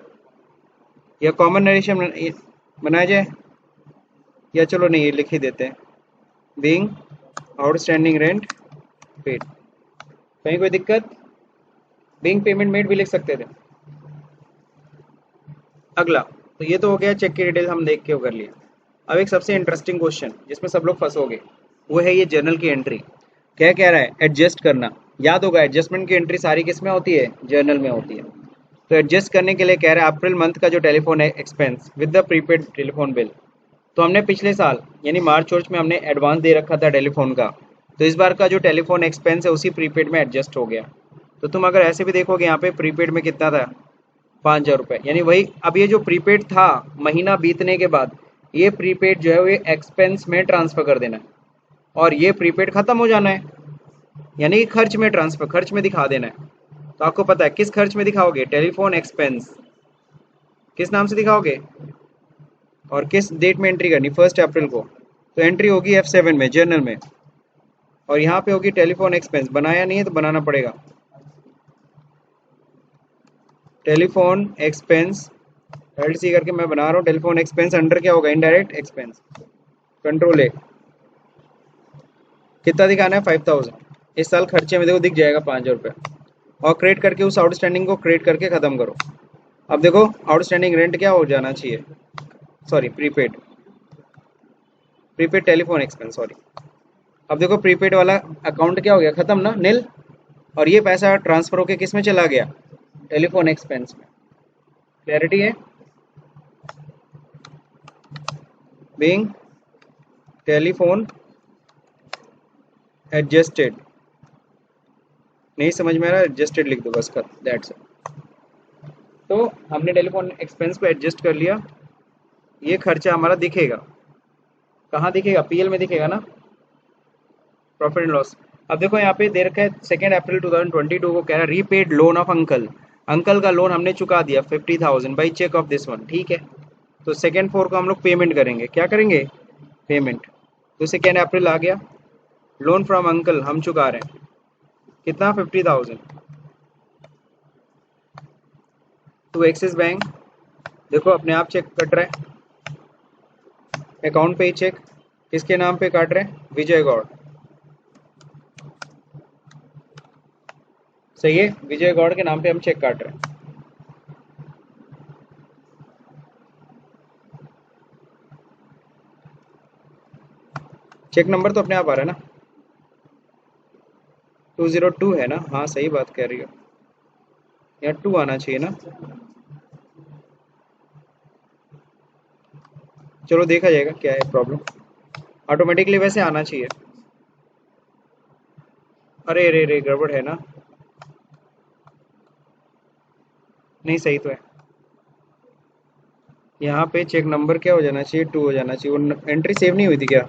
या कॉमन नरेशन बनाया जाए, या चलो नहीं ये लिख ही देते हैं, बीइंग आउटस्टैंडिंग रेंट पेड। कहीं कोई दिक्कत? बीइंग पेमेंट मेड भी लिख सकते थे। अगला, तो ये तो हो गया चेक की डिटेल हम देख के वो कर लिया। अब एक सबसे इंटरेस्टिंग क्वेश्चन जिसमें सब लोग फंसोगे, वो है ये जर्नल की एंट्री। क्या कह रहा है? एडजस्ट करना। याद होगा एडजस्टमेंट की एंट्री सारी किस में होती है? जर्नल में होती है। तो एडजस्ट करने के लिए कह रहा है अप्रैल मंथ का जो telephone expense with the prepaid telephone bill. तो हमने पिछले साल यानी मार्च वर्च में हमने एडवांस दे रखा था टेलीफोन का, तो इस बार का जो टेलीफोन एक्सपेंस है उसी प्रीपेड में एडजस्ट हो गया। तो तुम अगर ऐसे भी देखोगे यहाँ पे प्रीपेड में कितना था? 5,000 रुपये, यानी वही। अब ये जो प्रीपेड था महीना बीतने के बाद, ये प्रीपेड जो है वो एक्सपेंस में ट्रांसफर कर देना है, और ये प्रीपेड खत्म हो जाना है, यानी कि खर्च में ट्रांसफर, खर्च में दिखा देना है। तो आपको पता है किस खर्च में दिखाओगे? टेलीफोन एक्सपेंस किस नाम से दिखाओगे और किस डेट में एंट्री करनी? 1 अप्रैल को। तो एंट्री होगी F7 में, जर्नल में, और यहाँ पे होगी टेलीफोन एक्सपेंस। बनाया नहीं है तो बनाना पड़ेगा। टेलीफोन एक्सपेंस LC करके मैं बना रहा हूँ। टेलीफोन एक्सपेंस अंडर क्या होगा? Indirect expense. Control A। कितना दिखाना है? 5,000। इस साल खर्चे में देखो दिख जाएगा 5,000 रुपये, और क्रेडिट करके उस आउटस्टैंडिंग को क्रेडिट करके ख़त्म करो। अब देखो आउटस्टैंडिंग रेंट क्या हो जाना चाहिए? Sorry, prepaid, prepaid telephone expense, sorry. अब देखो प्रीपेड वाला अकाउंट क्या हो गया? खत्म ना, नील। और ये पैसा ट्रांसफर होके किस में चला गया? टेलीफोन एक्सपेंस में। क्लैरिटी है? Being telephone adjusted. नहीं समझ में आ रहा? एडजस्टेड लिख दो बस, कर, दैट्स इट। तो हमने टेलीफोन एक्सपेंस को एडजस्ट कर लिया। ये खर्चा हमारा दिखेगा कहाँ? दिखेगा PL में दिखेगा ना, प्रॉफिट एंड लॉस। अब देखो यहाँ पे दे रखा है 2 अप्रैल 2022 को, कह रहा है repaid loan of uncle. Uncle का लोन हमने चुका दिया 50,000 by cheque of this one, ठीक है। तो 2 4 को हम लोग पेमेंट करेंगे। क्या करेंगे? पेमेंट। तो 2 अप्रैल आ गया, लोन फ्रॉम अंकल हम चुका रहे हैं। कितना? 50,000 टू एक्सिस बैंक। देखो अपने आप चेक कट रहा है, अकाउंट पे ही चेक। किसके नाम पे काट रहे हैं? विजय गौड़। सही है, विजय गौड़ के नाम पे हम चेक काट रहे हैं। चेक नंबर तो अपने आप आ रहा है ना, 202 है ना? हाँ सही बात कह रही हो, यहाँ 2 आना चाहिए ना। चलो देखा जाएगा क्या है प्रॉब्लम, ऑटोमेटिकली वैसे आना चाहिए। अरे रे रे, गड़बड़ है ना? नहीं सही तो है। यहाँ पे चेक नंबर क्या हो जाना चाहिए? 2 हो जाना चाहिए। वो एंट्री सेव नहीं हुई थी क्या?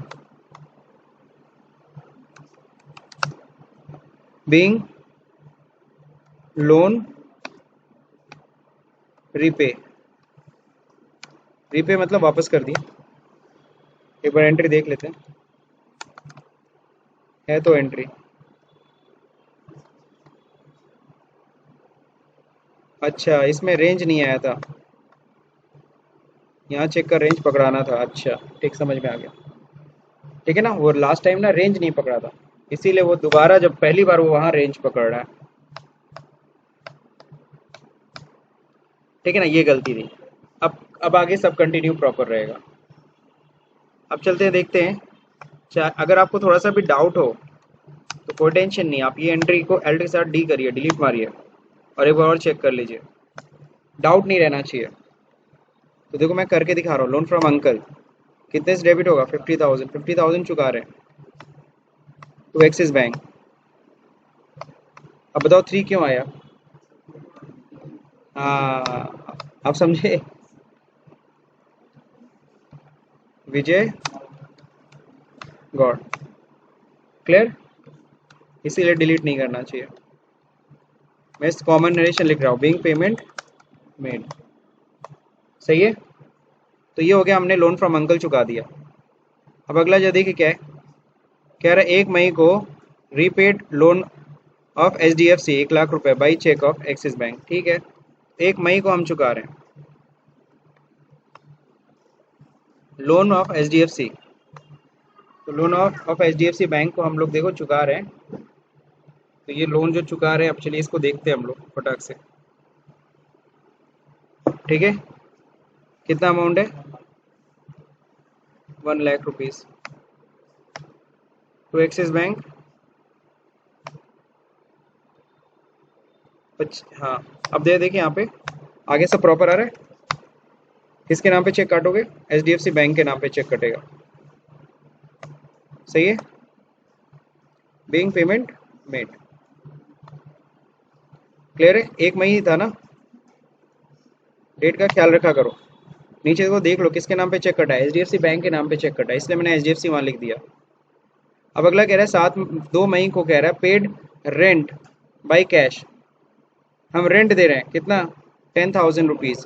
Being loan repay. रीपे मतलब वापस कर दिया। एक बार एंट्री देख लेते हैं, है तो एंट्री। अच्छा, इसमें रेंज नहीं आया था, यहाँ चेक का रेंज पकड़ाना था। अच्छा ठीक, समझ में आ गया। ठीक है ना, वो लास्ट टाइम ना रेंज नहीं पकड़ा था, इसीलिए वो दोबारा जब पहली बार वो वहाँ रेंज पकड़ रहा है। ठीक है ना, ये गलती थी। अब आगे सब कंटिन्यू प्रॉपर रहेगा। अब चलते हैं, देखते हैं। अगर आपको थोड़ा सा भी डाउट हो तो कोई टेंशन नहीं, आप ये एंट्री को एल के साथ डी करिए, डिलीट मारिए, और एक बार और चेक कर लीजिए। डाउट नहीं रहना चाहिए। तो देखो मैं करके दिखा रहा हूँ। लोन फ्रॉम अंकल कितने से डेबिट होगा? 50,000। 50,000 चुका रहे हैं टू एक्सिस बैंक। अब बताओ 3 क्यों आया? हाँ, आप समझे? विजय गॉड। क्लियर? इसीलिए डिलीट नहीं करना चाहिए। मैं इस कॉमन नरेशन लिख रहा हूँ, बीइंग पेमेंट मेड। सही है। तो ये हो गया, हमने लोन फ्रॉम अंकल चुका दिया। अब अगला जो देखिए क्या है, कह रहा है 1 मई को रीपेड लोन ऑफ HDFC 1,00,000 रुपये by cheque of Axis bank. ठीक है, 1 मई को हम चुका रहे हैं लोन ऑफ HDFC। तो लोन ऑफ HDFC बैंक को हम लोग देखो चुका रहे हैं तो ये लोन जो चुका रहे हैं, अब चलिए इसको देखते हैं हम लोग फटाक से। ठीक है, कितना अमाउंट है? 1 lakh rupees to Axis bank. हाँ, अब देखिए यहाँ पे आगे सब प्रॉपर आ रहा है। किसके नाम पे चेक काटोगे? HDFC बैंक के नाम पे चेक कटेगा। सही है, बीइंग पेमेंट मेड। क्लियर है, 1 मई ही था ना, डेट का ख्याल रखा करो। नीचे को देख लो किसके नाम पे चेक कटा है, HDFC बैंक के नाम पे चेक कटा है, इसलिए मैंने HDFC वहाँ लिख दिया। अब अगला कह रहा है 2 मई को कह रहा है पेड रेंट बाई कैश। हम रेंट दे रहे हैं कितना? 10,000 रुपीज़।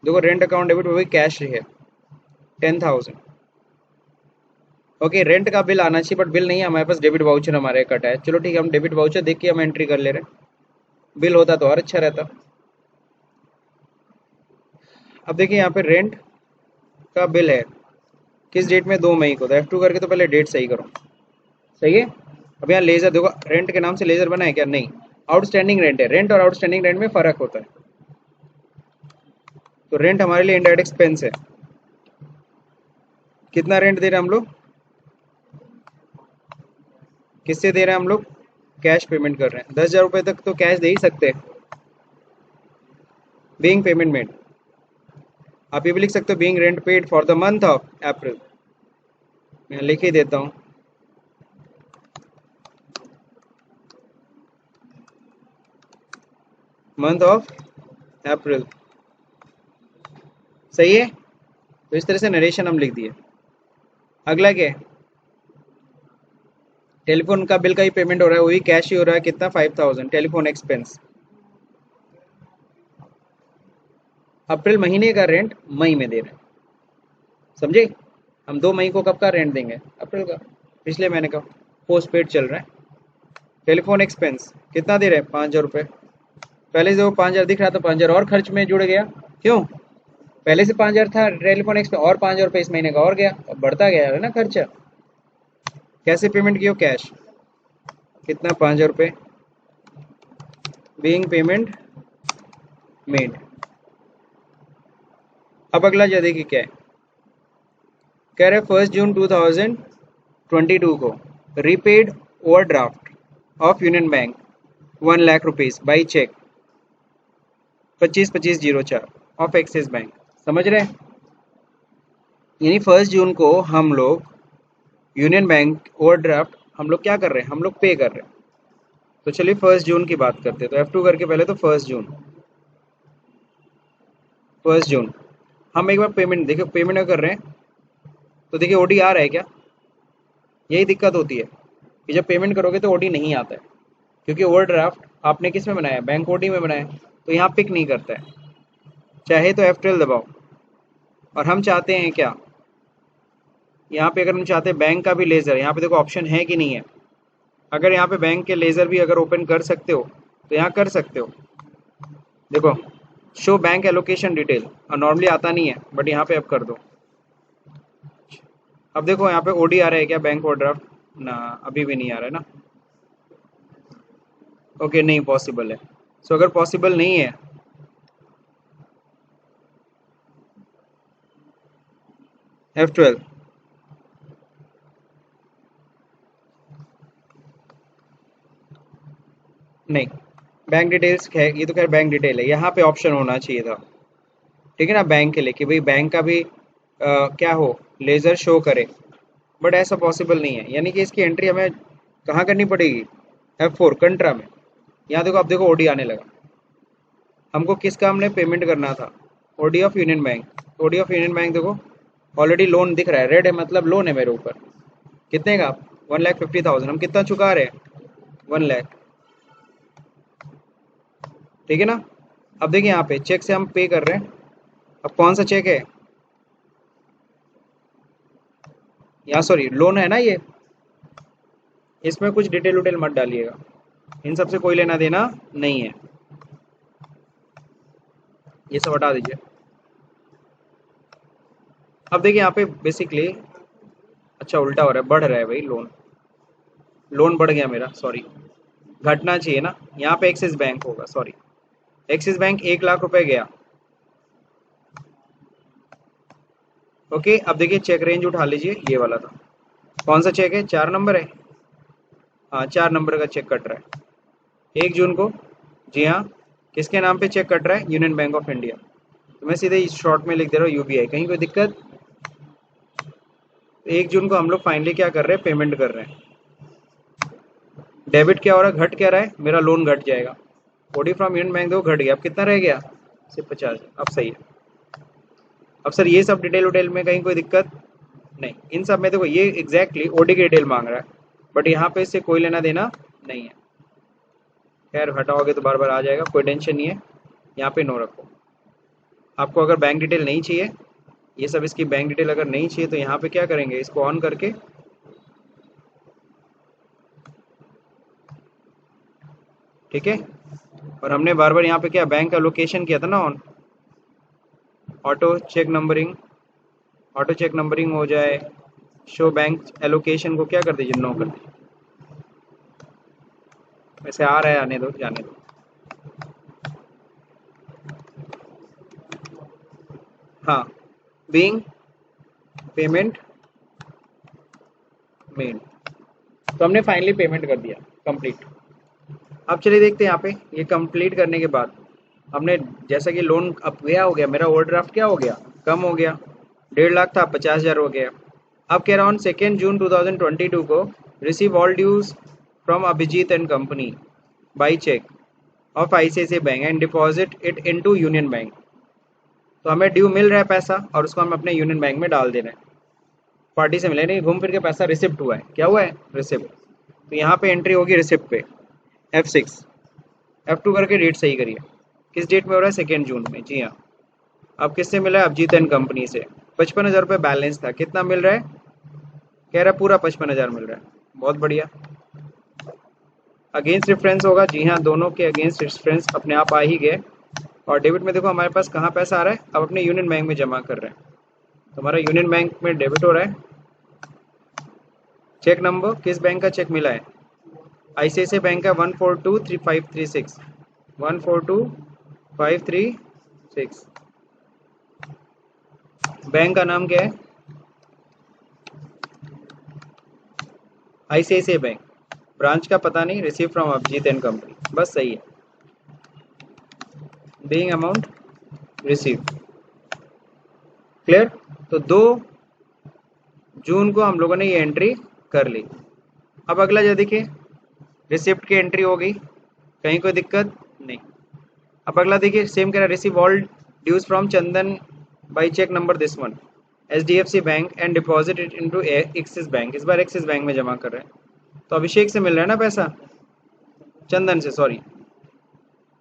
देखो रेंट अकाउंट डेबिट वो भी कैश है 10,000। ओके, रेंट का बिल आना चाहिए बट बिल नहीं है हमारे पास, डेबिट वाउचर हमारे कटा है। चलो ठीक है, हम डेबिट वाउचर देख के हम एंट्री कर ले रहे हैं, बिल होता तो और अच्छा रहता। अब देखिए यहाँ पे रेंट का बिल है किस डेट में? 2 मई को। तो F2 करके तो पहले डेट सही करो। सही है। अब यहाँ लेजर देखो, रेंट के नाम से लेजर बना है क्या? नहीं, आउटस्टैंडिंग रेंट है। रेंट और आउटस्टैंडिंग रेंट में फर्क होता है। तो रेंट हमारे लिए इनडायरेक्ट एक्सपेंस है। कितना रेंट दे रहे हैं हम लोग? किससे दे रहे हैं हम लोग? कैश पेमेंट कर रहे हैं। 10,000 रुपये तक तो कैश दे ही सकते हैं। बीइंग पेमेंट मेड, आप ये भी लिख सकते हो being rent paid for the month of April. मैं लिख ही देता हूँ, मंथ ऑफ अप्रैल। सही है, तो इस तरह से नरेशन हम लिख दिए। अगला क्या है? टेलीफोन का बिल का ही पेमेंट हो रहा है, वही कैश ही हो रहा है। कितना? 5,000 टेलीफोन एक्सपेंस। अप्रैल महीने का रेंट मई में दे रहे हैं, समझे? हम 2 मई को कब का रेंट देंगे? अप्रैल का। पिछले महीने का पोस्ट पेड चल रहा है। टेलीफोन एक्सपेंस कितना दे रहे हैं? 5,000 रुपये। पहले से वो 5,000 दिख रहा था, 5,000 और खर्च में जुड़ गया। क्यों? पहले से 5,000 था टेलीफोन एक्सपेंस, और 5,000 रुपये इस महीने का और गया, अब बढ़ता गया है ना खर्चा। कैसे पेमेंट किया? कैश। कितना? 5,000 रुपये बीइंग पेमेंट मेड। अब अगला जो देखिए क्या है, कह रहे 1 जून 2022 को repaid overdraft of Union bank 1 lakh rupees by cheque 25-25-04 of Axis bank. समझ रहे हैं? यानी 1 जून को हम लोग यूनियन बैंक ओवरड्राफ्ट हम लोग क्या कर रहे हैं? हम लोग पे कर रहे हैं। तो चलिए 1 जून की बात करते हैं। तो F2 करके पहले तो 1 जून, 1 जून हम एक बार पेमेंट देखिए, पेमेंट कर रहे हैं तो देखिए ओडी आ रहा है क्या? यही दिक्कत होती है कि जब पेमेंट करोगे तो ओडी नहीं आता है, क्योंकि ओवरड्राफ्ट आपने किस में बनाया? बैंक ओडी में बनाया, तो यहाँ पिक नहीं करता है। चाहे तो F12 दबाओ। और हम चाहते हैं क्या? यहाँ पे अगर हम चाहते हैं बैंक का भी लेज़र, यहाँ पे देखो ऑप्शन है कि नहीं है। अगर यहाँ पे बैंक के लेज़र भी अगर ओपन कर सकते हो तो यहाँ कर सकते हो। देखो शो बैंक एलोकेशन डिटेल, और नॉर्मली आता नहीं है बट यहाँ पे अब कर दो। अब देखो यहाँ पे ओडी आ रहा है क्या? बैंक ओवरड्राफ्ट ना, अभी भी नहीं आ रहा है ना। ओके, नहीं पॉसिबल है। सो अगर पॉसिबल नहीं है F12, नहीं बैंक डिटेल्स है, ये तो खैर बैंक डिटेल है, यहाँ पे ऑप्शन होना चाहिए था। ठीक है ना, बैंक के लिए कि भाई बैंक का भी क्या हो, लेज़र शो करे, बट ऐसा पॉसिबल नहीं है। यानी कि इसकी एंट्री हमें कहाँ करनी पड़ेगी? F4 कंट्रा में। यहाँ देखो, अब देखो ओडी आने लगा। हमको किसका हमने पेमेंट करना था? OD of Union bank. OD of Union bank देखो ऑलरेडी लोन दिख रहा है, रेड है मतलब लोन है मेरे ऊपर। कितने का? 1,50,000। हम कितना चुका रहे हैं? 1 लाख। ठीक है ना। अब देखिए यहाँ पे चेक से हम पे कर रहे हैं। अब कौन सा चेक है? यहाँ सॉरी लोन है ना ये, इसमें कुछ डिटेल उटेल मत डालिएगा, इन सबसे कोई लेना देना नहीं है, ये सब हटा दीजिए। अब देखिए यहाँ पे बेसिकली अच्छा उल्टा हो रहा है, बढ़ रहा है भाई लोन, लोन बढ़ गया मेरा, सॉरी घटना चाहिए ना, यहाँ पे एक्सिस बैंक होगा, सॉरी एक्सिस बैंक 1 लाख रुपए गया। ओके, अब देखिए चेक रेंज उठा लीजिए, ये वाला था, कौन सा चेक है, 4 नंबर है, हाँ 4 नंबर का चेक कट रहा है 1 जून को। जी हाँ, किसके नाम पे चेक कट रहा है, यूनियन बैंक ऑफ इंडिया। तो मैं सीधे शॉर्ट में लिख दे रहा हूँ यूबीआई, कहीं कोई दिक्कत। 1 जून को हम लोग फाइनली क्या कर रहे हैं, पेमेंट कर रहे हैं। डेबिट क्या हो रहा है, घट क्या रहा है, मेरा लोन घट जाएगा। ओडी फ्रॉम यूनियन बैंक देखो घट गया, अब कितना रह गया, सिर्फ 50। अब सही है। अब सर ये सब डिटेल उटेल में कहीं कोई दिक्कत नहीं, इन सब में देखो ये एग्जैक्टली ओडी की डिटेल मांग रहा है, बट यहाँ पे इससे कोई लेना देना नहीं है। खैर हटाओगे तो बार बार आ जाएगा, कोई टेंशन नहीं है, यहाँ पे नो रखो। आपको अगर बैंक डिटेल नहीं चाहिए, ये सब इसकी बैंक डिटेल अगर नहीं चाहिए, तो यहाँ पे क्या करेंगे, इसको ऑन करके ठीक है। और हमने बार बार यहाँ पे क्या बैंक का लोकेशन किया था ना on, auto cheque numbering, auto cheque numbering हो जाए, शो बैंक एलोकेशन को क्या कर दीजिए, नो कर दीजिए। वैसे आ रहा है, आने दो, जाने दो। हाँ, बीइंग पेमेंट मेड, तो हमने फाइनली पेमेंट कर दिया, कंप्लीट। अब चलिए देखते हैं यहाँ पे, ये कंप्लीट करने के बाद हमने जैसा कि लोन अब गया हो गया, मेरा ओवरड्राफ्ट क्या हो गया, कम हो गया, 1.5 लाख था 50,000 हो गया। अब कह रहा हूँ 2 जून 2022 को receive all dues from Abhijit and company by cheque of ICICI bank and deposit it into Union bank. तो हमें ड्यू मिल रहा है पैसा, और उसको हम अपने यूनियन बैंक में डाल दे रहे हैं। पार्टी से मिले नहीं, घूम फिर के पैसा रिसिप्ट हुआ है, क्या हुआ है, रिसिप्ट। तो यहाँ पे एंट्री होगी रिसिप्ट पे, F6 F2 करके डेट सही करिए, किस डेट में हो रहा है, 2 जून में। जी हाँ, अब किससे मिला है, अभिजीत एंड कंपनी से। 55,000 रुपये बैलेंस था, कितना मिल रहा है, कह रहा है पूरा 55,000 मिल रहा है, बहुत बढ़िया। अगेंस्ट रेफरेंस होगा, जी हाँ दोनों के अगेंस्ट रेफरेंस अपने आप आ ही गए। और डेबिट में देखो हमारे पास कहाँ पैसा आ रहा है, अब अपने यूनियन बैंक में जमा कर रहे हैं, तो हमारा यूनियन बैंक में डेबिट हो रहा है। चेक नंबर, किस बैंक का चेक मिला है, आईसीआईसीआई बैंक का 1423536, 1423536। बैंक का नाम क्या है, आईसीआईसीआई बैंक, ब्रांच का पता नहीं, receive from Abhijit and company, बस सही है। Being amount receive, clear. तो 2 जून को हम लोगों ने ये एंट्री कर ली। अब अगला जो देखिए, रिसिप्ट की एंट्री हो गई, कहीं कोई दिक्कत नहीं। अब अगला देखिए, सेम कह रहा है, receive all dues from Chandan by cheque number this one HDFC bank and deposit it into Axis bank. इस बार एक्सिस बैंक में जमा कर रहे हैं, तो अभिषेक से मिल रहा है ना पैसा, चंदन से, सॉरी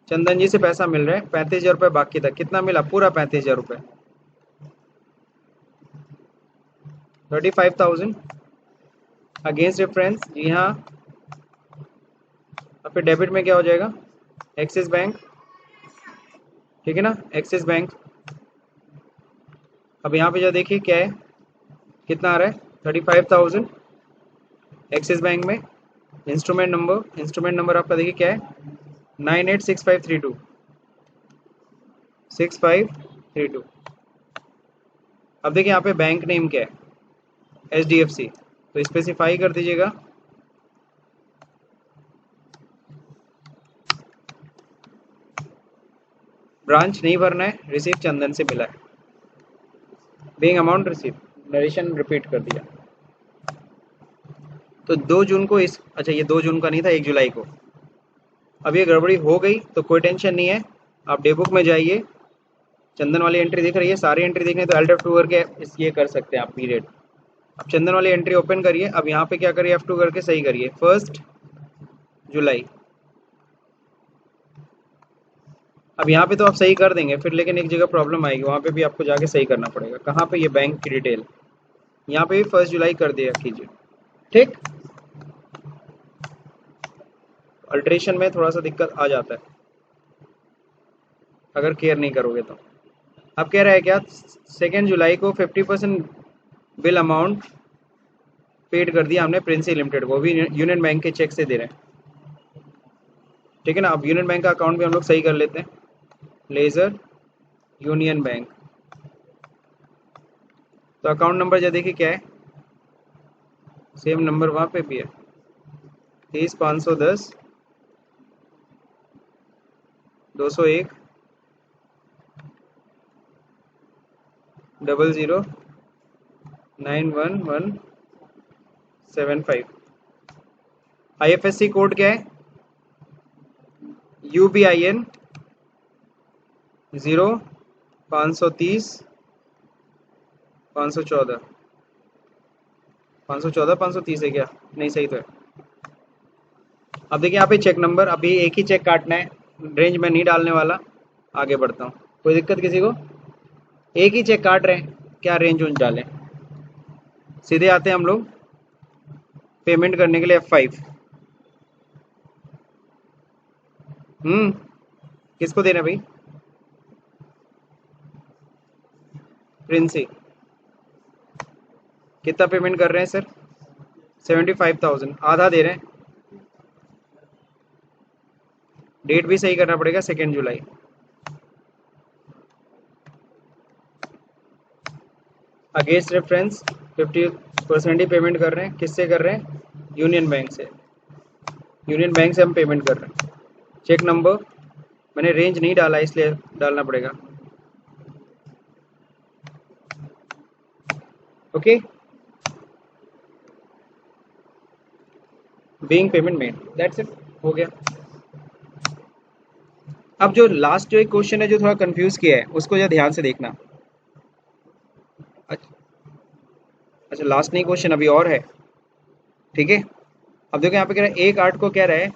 चंदन जी से पैसा मिल रहा है, 35,000 रुपये बाकी था, कितना मिला, पूरा 35,000 रुपये, 35,000 अगेंस्ट रेफरेंस। जी हाँ, अब फिर डेबिट में क्या हो जाएगा, एक्सिस बैंक, ठीक है ना, एक्सिस बैंक। अब यहाँ पे जो देखिए क्या है, कितना आ रहा है, 35,000 एक्सिस बैंक में। इंस्ट्रूमेंट नंबर आपका देखिए क्या है, 986532 6532। अब देखिए यहाँ पे बैंक नेम क्या है, HDFC, तो स्पेसिफाई कर दीजिएगा। ब्रांच नहीं भरना है, रिसीव चंदन से मिला है। Being amount receive, narration repeat कर दिया। तो 2 जून को इस, अच्छा ये 2 जून का नहीं था, 1 जुलाई को। अब ये गड़बड़ी हो गई तो कोई टेंशन नहीं है, आप डेबुक में जाइए, चंदन वाली एंट्री दिख रही है, सारी एंट्री देखने तो Alt F2 करके ये कर सकते हैं आप, पीरियड। अब चंदन वाली एंट्री ओपन करिए, अब यहाँ पे क्या करिए, F2 करके सही करिए, 1 जुलाई। अब यहाँ पे तो आप सही कर देंगे फिर, लेकिन एक जगह प्रॉब्लम आएगी, वहाँ पे भी आपको जाके सही करना पड़ेगा। कहाँ पे, ये बैंक की डिटेल, यहाँ पे भी 1 जुलाई कर दिया कीजिए, ठीक। अल्ट्रेशन में थोड़ा सा दिक्कत आ जाता है अगर केयर नहीं करोगे तो। अब कह रहा है क्या, 2 जुलाई को 50% बिल अमाउंट पेड कर दिया हमने प्रिंसी लिमिटेड को, भी यूनियन बैंक के चेक से दे रहे हैं। ठीक है ना। अब यूनियन बैंक का अकाउंट भी हम लोग सही कर लेते हैं, लेजर यूनियन बैंक। तो अकाउंट नंबर जो देखिए क्या है, सेम नंबर वहाँ पे भी है, 30 510 201 00 91175। IFSC कोड क्या है, UBIN 0 530 514 514 530 है क्या, नहीं सही तो है। अब देखिए यहाँ पे चेक नंबर, अभी एक ही चेक काटना है, रेंज में नहीं डालने वाला। आगे बढ़ता हूँ, कोई दिक्कत किसी को? एक ही चेक काट रहे हैं, क्या रेंज उंज डालें। सीधे आते हैं हम लोग पेमेंट करने के लिए F5। किसको देना भाई? प्रिंसी। कितना पेमेंट कर रहे हैं सर? 75,000, आधा दे रहे हैं। डेट भी सही करना पड़ेगा, 2 जुलाई। अगेंस्ट रेफरेंस 50% ही पेमेंट कर रहे हैं। किससे कर रहे हैं? यूनियन बैंक से। यूनियन बैंक से हम पेमेंट कर रहे हैं। चेक नंबर मैंने रेंज नहीं डाला इसलिए डालना पड़ेगा। Okay, being payment made, that's it, हो गया। अब जो लास्ट जो एक क्वेश्चन है जो थोड़ा कंफ्यूज किया है, उसको जरा ध्यान से देखना। अच्छा, लास्ट नहीं क्वेश्चन अभी और है, ठीक है। अब देखो यहाँ पे कह रहा है 1/8 को कह रहा है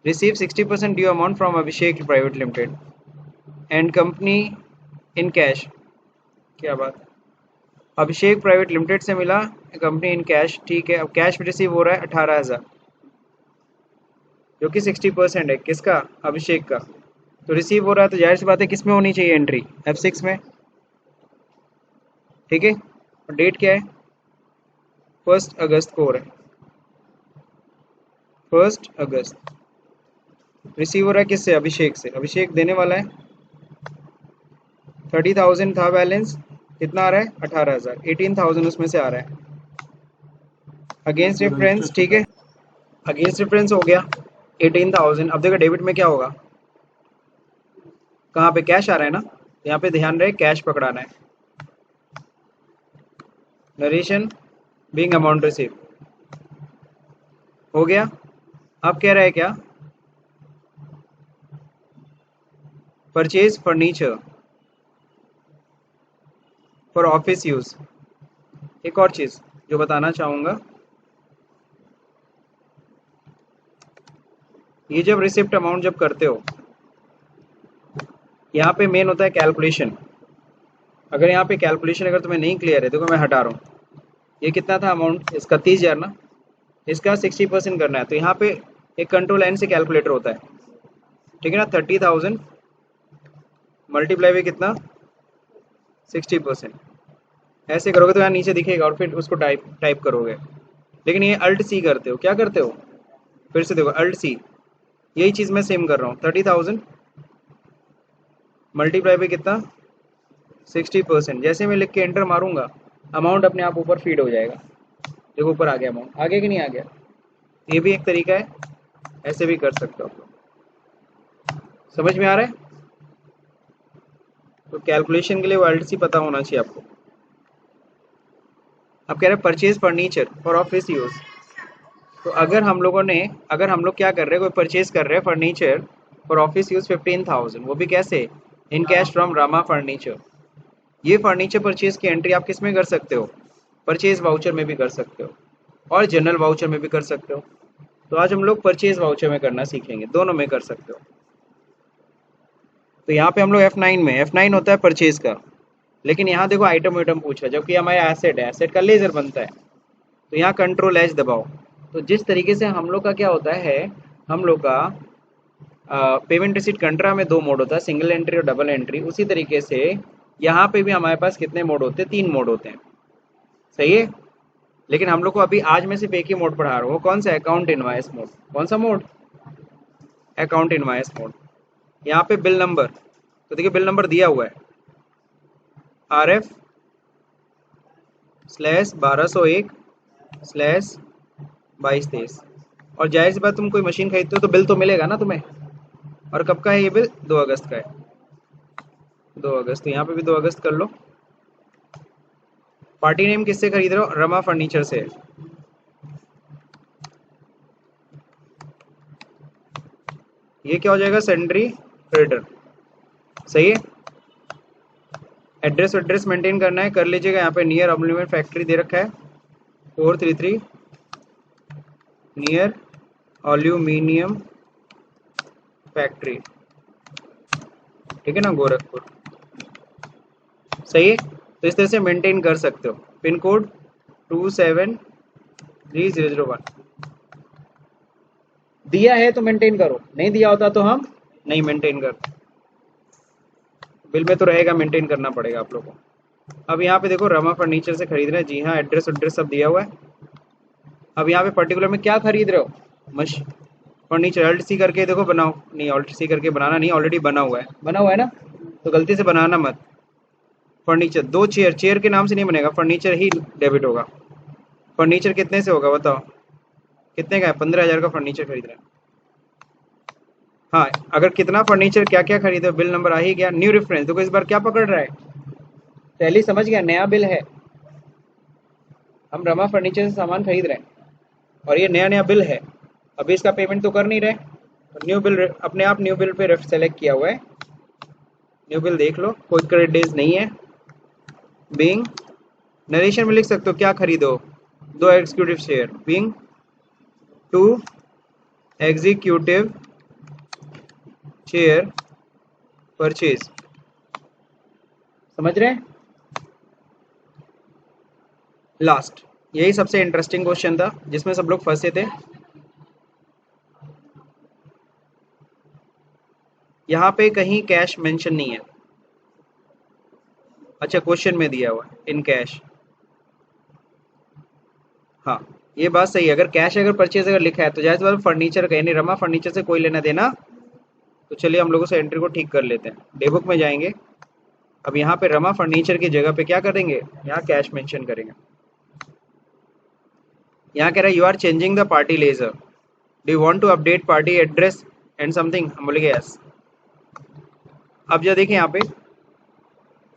receive 60% due amount from Abhishek private limited and company in cash. क्या बात, अभिषेक प्राइवेट लिमिटेड से मिला, कंपनी इन कैश, ठीक है। अब कैश रिसीव हो रहा है 18,000, जो कि 60% है किसका? अभिषेक का। तो रिसीव हो रहा है तो जाहिर सी बात है किस में होनी चाहिए एंट्री? F6 में, ठीक है। और डेट क्या है? 1 अगस्त को हो रहा है, 1 अगस्त। रिसीव हो रहा है किससे? अभिषेक से। अभिषेक देने वाला है 30,000 था बैलेंस, कितना आ रहा है? 18,000, 18,000 उसमें से आ रहा है। अगेंस्ट रेफरेंस, ठीक है, अगेंस्ट रेफरेंस हो गया 18,000। अब देखो डेबिट में क्या होगा, कहाँ पे कैश आ रहा है ना, यहाँ पे ध्यान रहे कैश पकड़ाना है। नरेशन बीइंग अमाउंट रिसीव हो गया। अब कह रहा है क्या? Purchase furniture for office use. एक और चीज जो बताना चाहूंगा, ये जब रिसिप्ट अमाउंट जब करते हो, यहाँ पे मेन होता है कैलकुलेशन। अगर यहाँ पे कैलकुलेशन अगर तुम्हें नहीं क्लियर है, देखो मैं हटा रहा हूँ, ये कितना था अमाउंट इसका? 30,000 ना, इसका 60% करना है। तो यहाँ पे एक कंट्रोल एन से कैलकुलेटर होता है, ठीक है ना। 30,000 मल्टीप्लाई में कितना? 60%। ऐसे करोगे तो यहाँ नीचे दिखेगा और फिर उसको टाइप करोगे। लेकिन ये अल्ट सी करते हो, क्या करते हो? फिर से देखो, अल्ट सी, यही चीज़ मैं सेम कर रहा हूँ। 30,000 मल्टीप्लाई पे कितना? 60%। जैसे मैं लिख के एंटर मारूंगा, अमाउंट अपने आप ऊपर फीड हो जाएगा। देखो ऊपर आ गया अमाउंट, आगे कि नहीं आ गया? ये भी एक तरीका है, ऐसे भी कर सकते हो। समझ में आ रहा है? तो कैलकुलेशन के लिए वो अल्ट सी पता होना चाहिए आपको। अब कह रहे हैं purchase furniture for office use. तो अगर हम लोग क्या कर रहे हैं, कोई परचेज कर रहे हैं फर्नीचर फॉर ऑफिस यूज 15,000, वो भी कैसे? In cash from Rama furniture. ये फर्नीचर परचेज की एंट्री आप किस में कर सकते हो? परचेज वाउचर में भी कर सकते हो और जनरल वाउचर में भी कर सकते हो। तो आज हम लोग परचेज वाउचर में करना सीखेंगे, दोनों में कर सकते हो। तो यहाँ पे हम लोग F9 में, F9 होता है परचेज का, लेकिन यहाँ देखो आइटम वाइटम पूछा, जबकि हमारा एसेट है, एसेट का लेजर बनता है। तो यहाँ कंट्रोल एच दबाओ। तो जिस तरीके से हम लोग का क्या होता है, हम लोग का पेमेंट रिसीट कंट्रा में 2 मोड होता है, सिंगल एंट्री और डबल एंट्री। उसी तरीके से यहाँ पे भी हमारे पास कितने मोड होते हैं? 3 मोड होते हैं, सही है। लेकिन हम लोग को अभी आज में सिर्फ एक ही मोड पढ़ा रहा हूँ, वो कौन सा? Account invoice mode. कौन सा मोड? Account invoice mode. यहाँ पे बिल नंबर, तो देखिए बिल नंबर दिया हुआ है RF/1201/2223। और जाहिर सी बात, तुम कोई मशीन खरीदते हो तो बिल तो मिलेगा ना तुम्हें। और कब का है ये बिल? 2 अगस्त का है। 2 अगस्त, तो यहाँ पे भी 2 अगस्त कर लो। पार्टी नेम किससे खरीद रहे हो? रमा फर्नीचर से। ये क्या हो जाएगा? Sundry creditor. सही है। एड्रेस मेंटेन करना है, कर लीजिएगा। यहाँ पे नियर अम्यूनिमेंट फैक्ट्री दे रखा है 433 नियर एल्यूमिनियम फैक्ट्री, ठीक है ना, गोरखपुर। सही है। तो इस तरह से मेंटेन कर सकते हो। Pin code 273001। दिया है तो मेंटेन करो, नहीं दिया होता तो हम नहीं मेंटेन करते। बिल में तो रहेगा, मेंटेन करना पड़ेगा आप लोगों को। अब यहाँ पे देखो रमा फर्नीचर से खरीद रहे हैं। जी हाँ, एड्रेस सब दिया हुआ है। अब यहाँ पे पर्टिकुलर में क्या खरीद रहे हो? मश फर्नीचर ऑल्ट सी करके देखो, बनाओ। नहीं, ऑल्ट सी करके बनाना नहीं, ऑलरेडी बना हुआ है। बना हुआ है ना, तो गलती से बनाना मत। फर्नीचर 2 चेयर, चेयर के नाम से नहीं बनेगा, फर्नीचर ही डेबिट होगा। फर्नीचर कितने से होगा बताओ? कितने का है? 15,000 का फर्नीचर खरीद रहे हैं। हाँ, अगर कितना फर्नीचर क्या क्या खरीदे, बिल नंबर आ ही गया। न्यू रेफरेंस देखो, इस बार क्या पकड़ रहा है? पहले समझ गया, नया बिल है। हम रमा फर्नीचर से सामान खरीद रहे हैं और ये नया नया बिल है। अभी इसका पेमेंट तो कर नहीं रहे, तो न्यू बिल अपने आप न्यू बिल पे सेलेक्ट किया हुआ है। न्यू बिल देख लो, कोई क्रेडिट डेज नहीं है। बीइंग नरेशन में लिख सकते हो क्या खरीदो। 2 executive share being 2 executive share purchase. समझ रहे हैं? लास्ट, यही सबसे इंटरेस्टिंग क्वेश्चन था जिसमें सब लोग फंसे थे। यहाँ पे कहीं कैश मेंशन नहीं है। अच्छा, क्वेश्चन में दिया हुआ इन कैश। हाँ, ये बात सही है। अगर कैश अगर परचेज अगर लिखा है तो जाहिर सी बात फर्नीचर का, यानी रमा फर्नीचर से कोई लेना देना। तो चलिए हम लोगों से एंट्री को ठीक कर लेते हैं। डे बुक में जाएंगे। अब यहाँ पे रमा फर्नीचर की जगह पे क्या करेंगे? यहाँ कैश मेंशन करेंगे। यहाँ कह रहा है you are changing the party ledger, do you want to update party address and something. हम बोलेंगे यस। अब जो देखिए यहाँ पे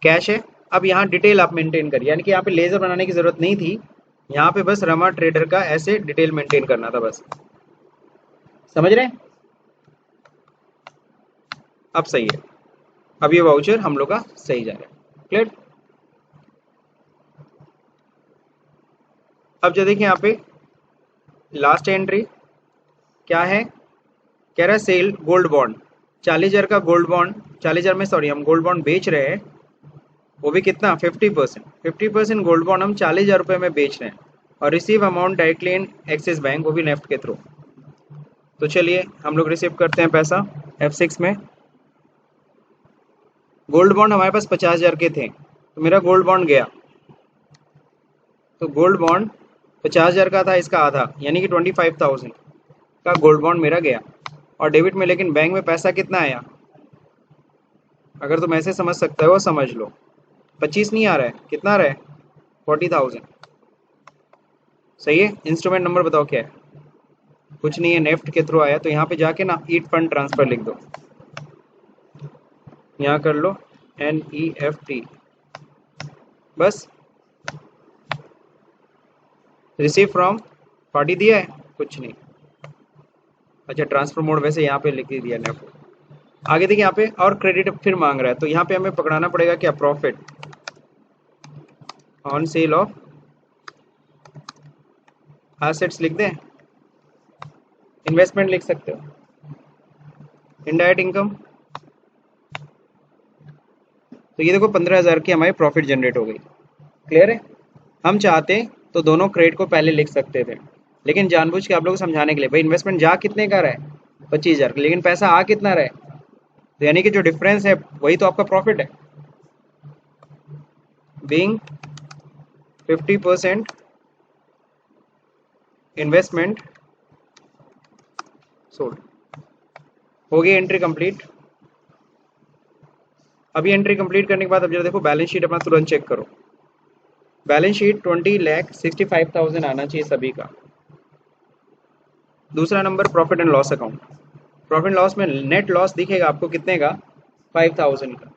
कैश है। अब यहाँ डिटेल आप मेंटेन करिए, यानी कि यहाँ पे लेजर बनाने की जरूरत नहीं थी। यहाँ पे बस रमा ट्रेडर का ऐसे डिटेल मेंटेन करना था बस। समझ रहे हैं? अब सही है। अब ये वाउचर हम लोग का सही जा रहा है। क्लियर? अब जो देखिए यहाँ पे लास्ट एंट्री क्या है? कह रहा है सेल गोल्ड बॉन्ड 40,000 का गोल्ड बॉन्ड। 40,000 में सॉरी, हम गोल्ड बॉन्ड बेच रहे हैं। वो भी कितना? 50%। 50% गोल्ड बॉन्ड हम 40,000 रुपये में बेच रहे हैं। और receive amount directly in axis bank, वो भी नेफ्ट के थ्रू। तो चलिए हम लोग रिसीव करते हैं पैसा F6 में। गोल्ड बॉन्ड हमारे पास 50,000 के थे, तो मेरा गोल्ड बॉन्ड गया। तो गोल्ड बॉन्ड 50,000 का था, इसका आधा यानी कि 25,000 का गोल्ड बॉन्ड मेरा गया। और डेबिट में, लेकिन बैंक में पैसा कितना आया? अगर तुम ऐसे समझ सकते हो समझ लो। 25 नहीं आ रहा है, कितना आ रहा है? 40,000। सही है। इंस्ट्रूमेंट नंबर बताओ क्या है? कुछ नहीं है, नेफ्ट के थ्रू आया। तो यहाँ पे जाके ना ईट फंड ट्रांसफर लिख दो। यहाँ कर लो NEFT, बस। रिसीव फ्रॉम पार्टी दिया है? कुछ नहीं। अच्छा, ट्रांसफर मोड वैसे यहाँ पे लिख ही दिया नेफ्ट। आगे देखिए यहाँ पे और क्रेडिट फिर मांग रहा है, तो यहाँ पे हमें पकड़ाना पड़ेगा क्या? Profit on sale of assets लिख दें। इन्वेस्टमेंट लिख सकते हो। इनडायरेक्ट इनकम, तो ये देखो 15,000 की हमारी प्रॉफिट जनरेट हो गई। क्लियर है? हम चाहते तो दोनों क्रेडिट को पहले लिख सकते थे, लेकिन जानबूझ के आप लोगों को समझाने के लिए, भाई इन्वेस्टमेंट जा कितने का रहा है? 25,000, लेकिन पैसा आ कितना रहा है? तो यानी कि जो डिफरेंस है वही तो आपका प्रॉफिट है। Being 50% investment sold. हो गई एंट्री कंप्लीट। अभी एंट्री कंप्लीट करने के बाद अब जरा देखो बैलेंस शीट अपना तुरंत चेक करो। बैलेंस शीट 20,65,000 आना चाहिए सभी का। दूसरा number profit and loss account. Profit and loss में नेट लॉस दिखेगा आपको कितने का, 5,000 का।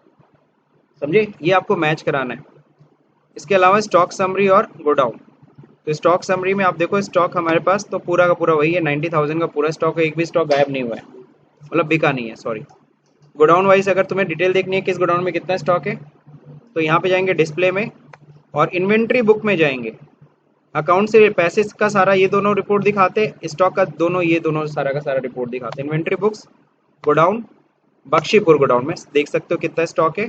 समझे, ये आपको मैच कराना है। इसके अलावा स्टॉक समरी और गोडाउन। तो स्टॉक समरी में आप देखो स्टॉक हमारे पास तो पूरा का पूरा वही है, 90,000 का पूरा स्टॉक है, एक भी स्टॉक गायब नहीं हुआ है, मतलब बिका नहीं है, सॉरी। गोडाउन वाइज अगर तुम्हें डिटेल देखनी है किस गोडाउन में कितना स्टॉक है, तो यहाँ पे जाएंगे डिस्प्ले में और इन्वेंट्री बुक में जाएंगे। अकाउंट से पैसे का सारा ये दोनों रिपोर्ट दिखाते, स्टॉक का दोनों ये दोनों सारा का सारा रिपोर्ट दिखाते। Inventory books godown, Bakhshipur godown में देख सकते हो कितना स्टॉक है,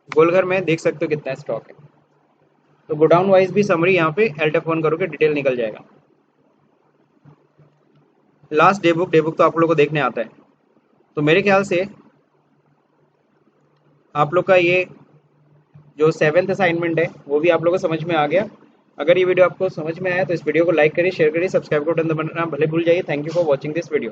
गोलघर में देख सकते हो कितना स्टॉक है। तो गोडाउन वाइज भी समरी यहाँ पे Alt F1 करोगे डिटेल निकल जाएगा। लास्ट डे बुक तो आप लोगों को देखने आता है। तो मेरे ख्याल से आप लोग का ये जो 7th असाइनमेंट है वो भी आप लोगों को समझ में आ गया। अगर ये वीडियो आपको समझ में आया तो इस वीडियो को लाइक करिए, शेयर करिए, सब्सक्राइब को बटन दबाना भले भूल जाइए। Thank you for watching this video.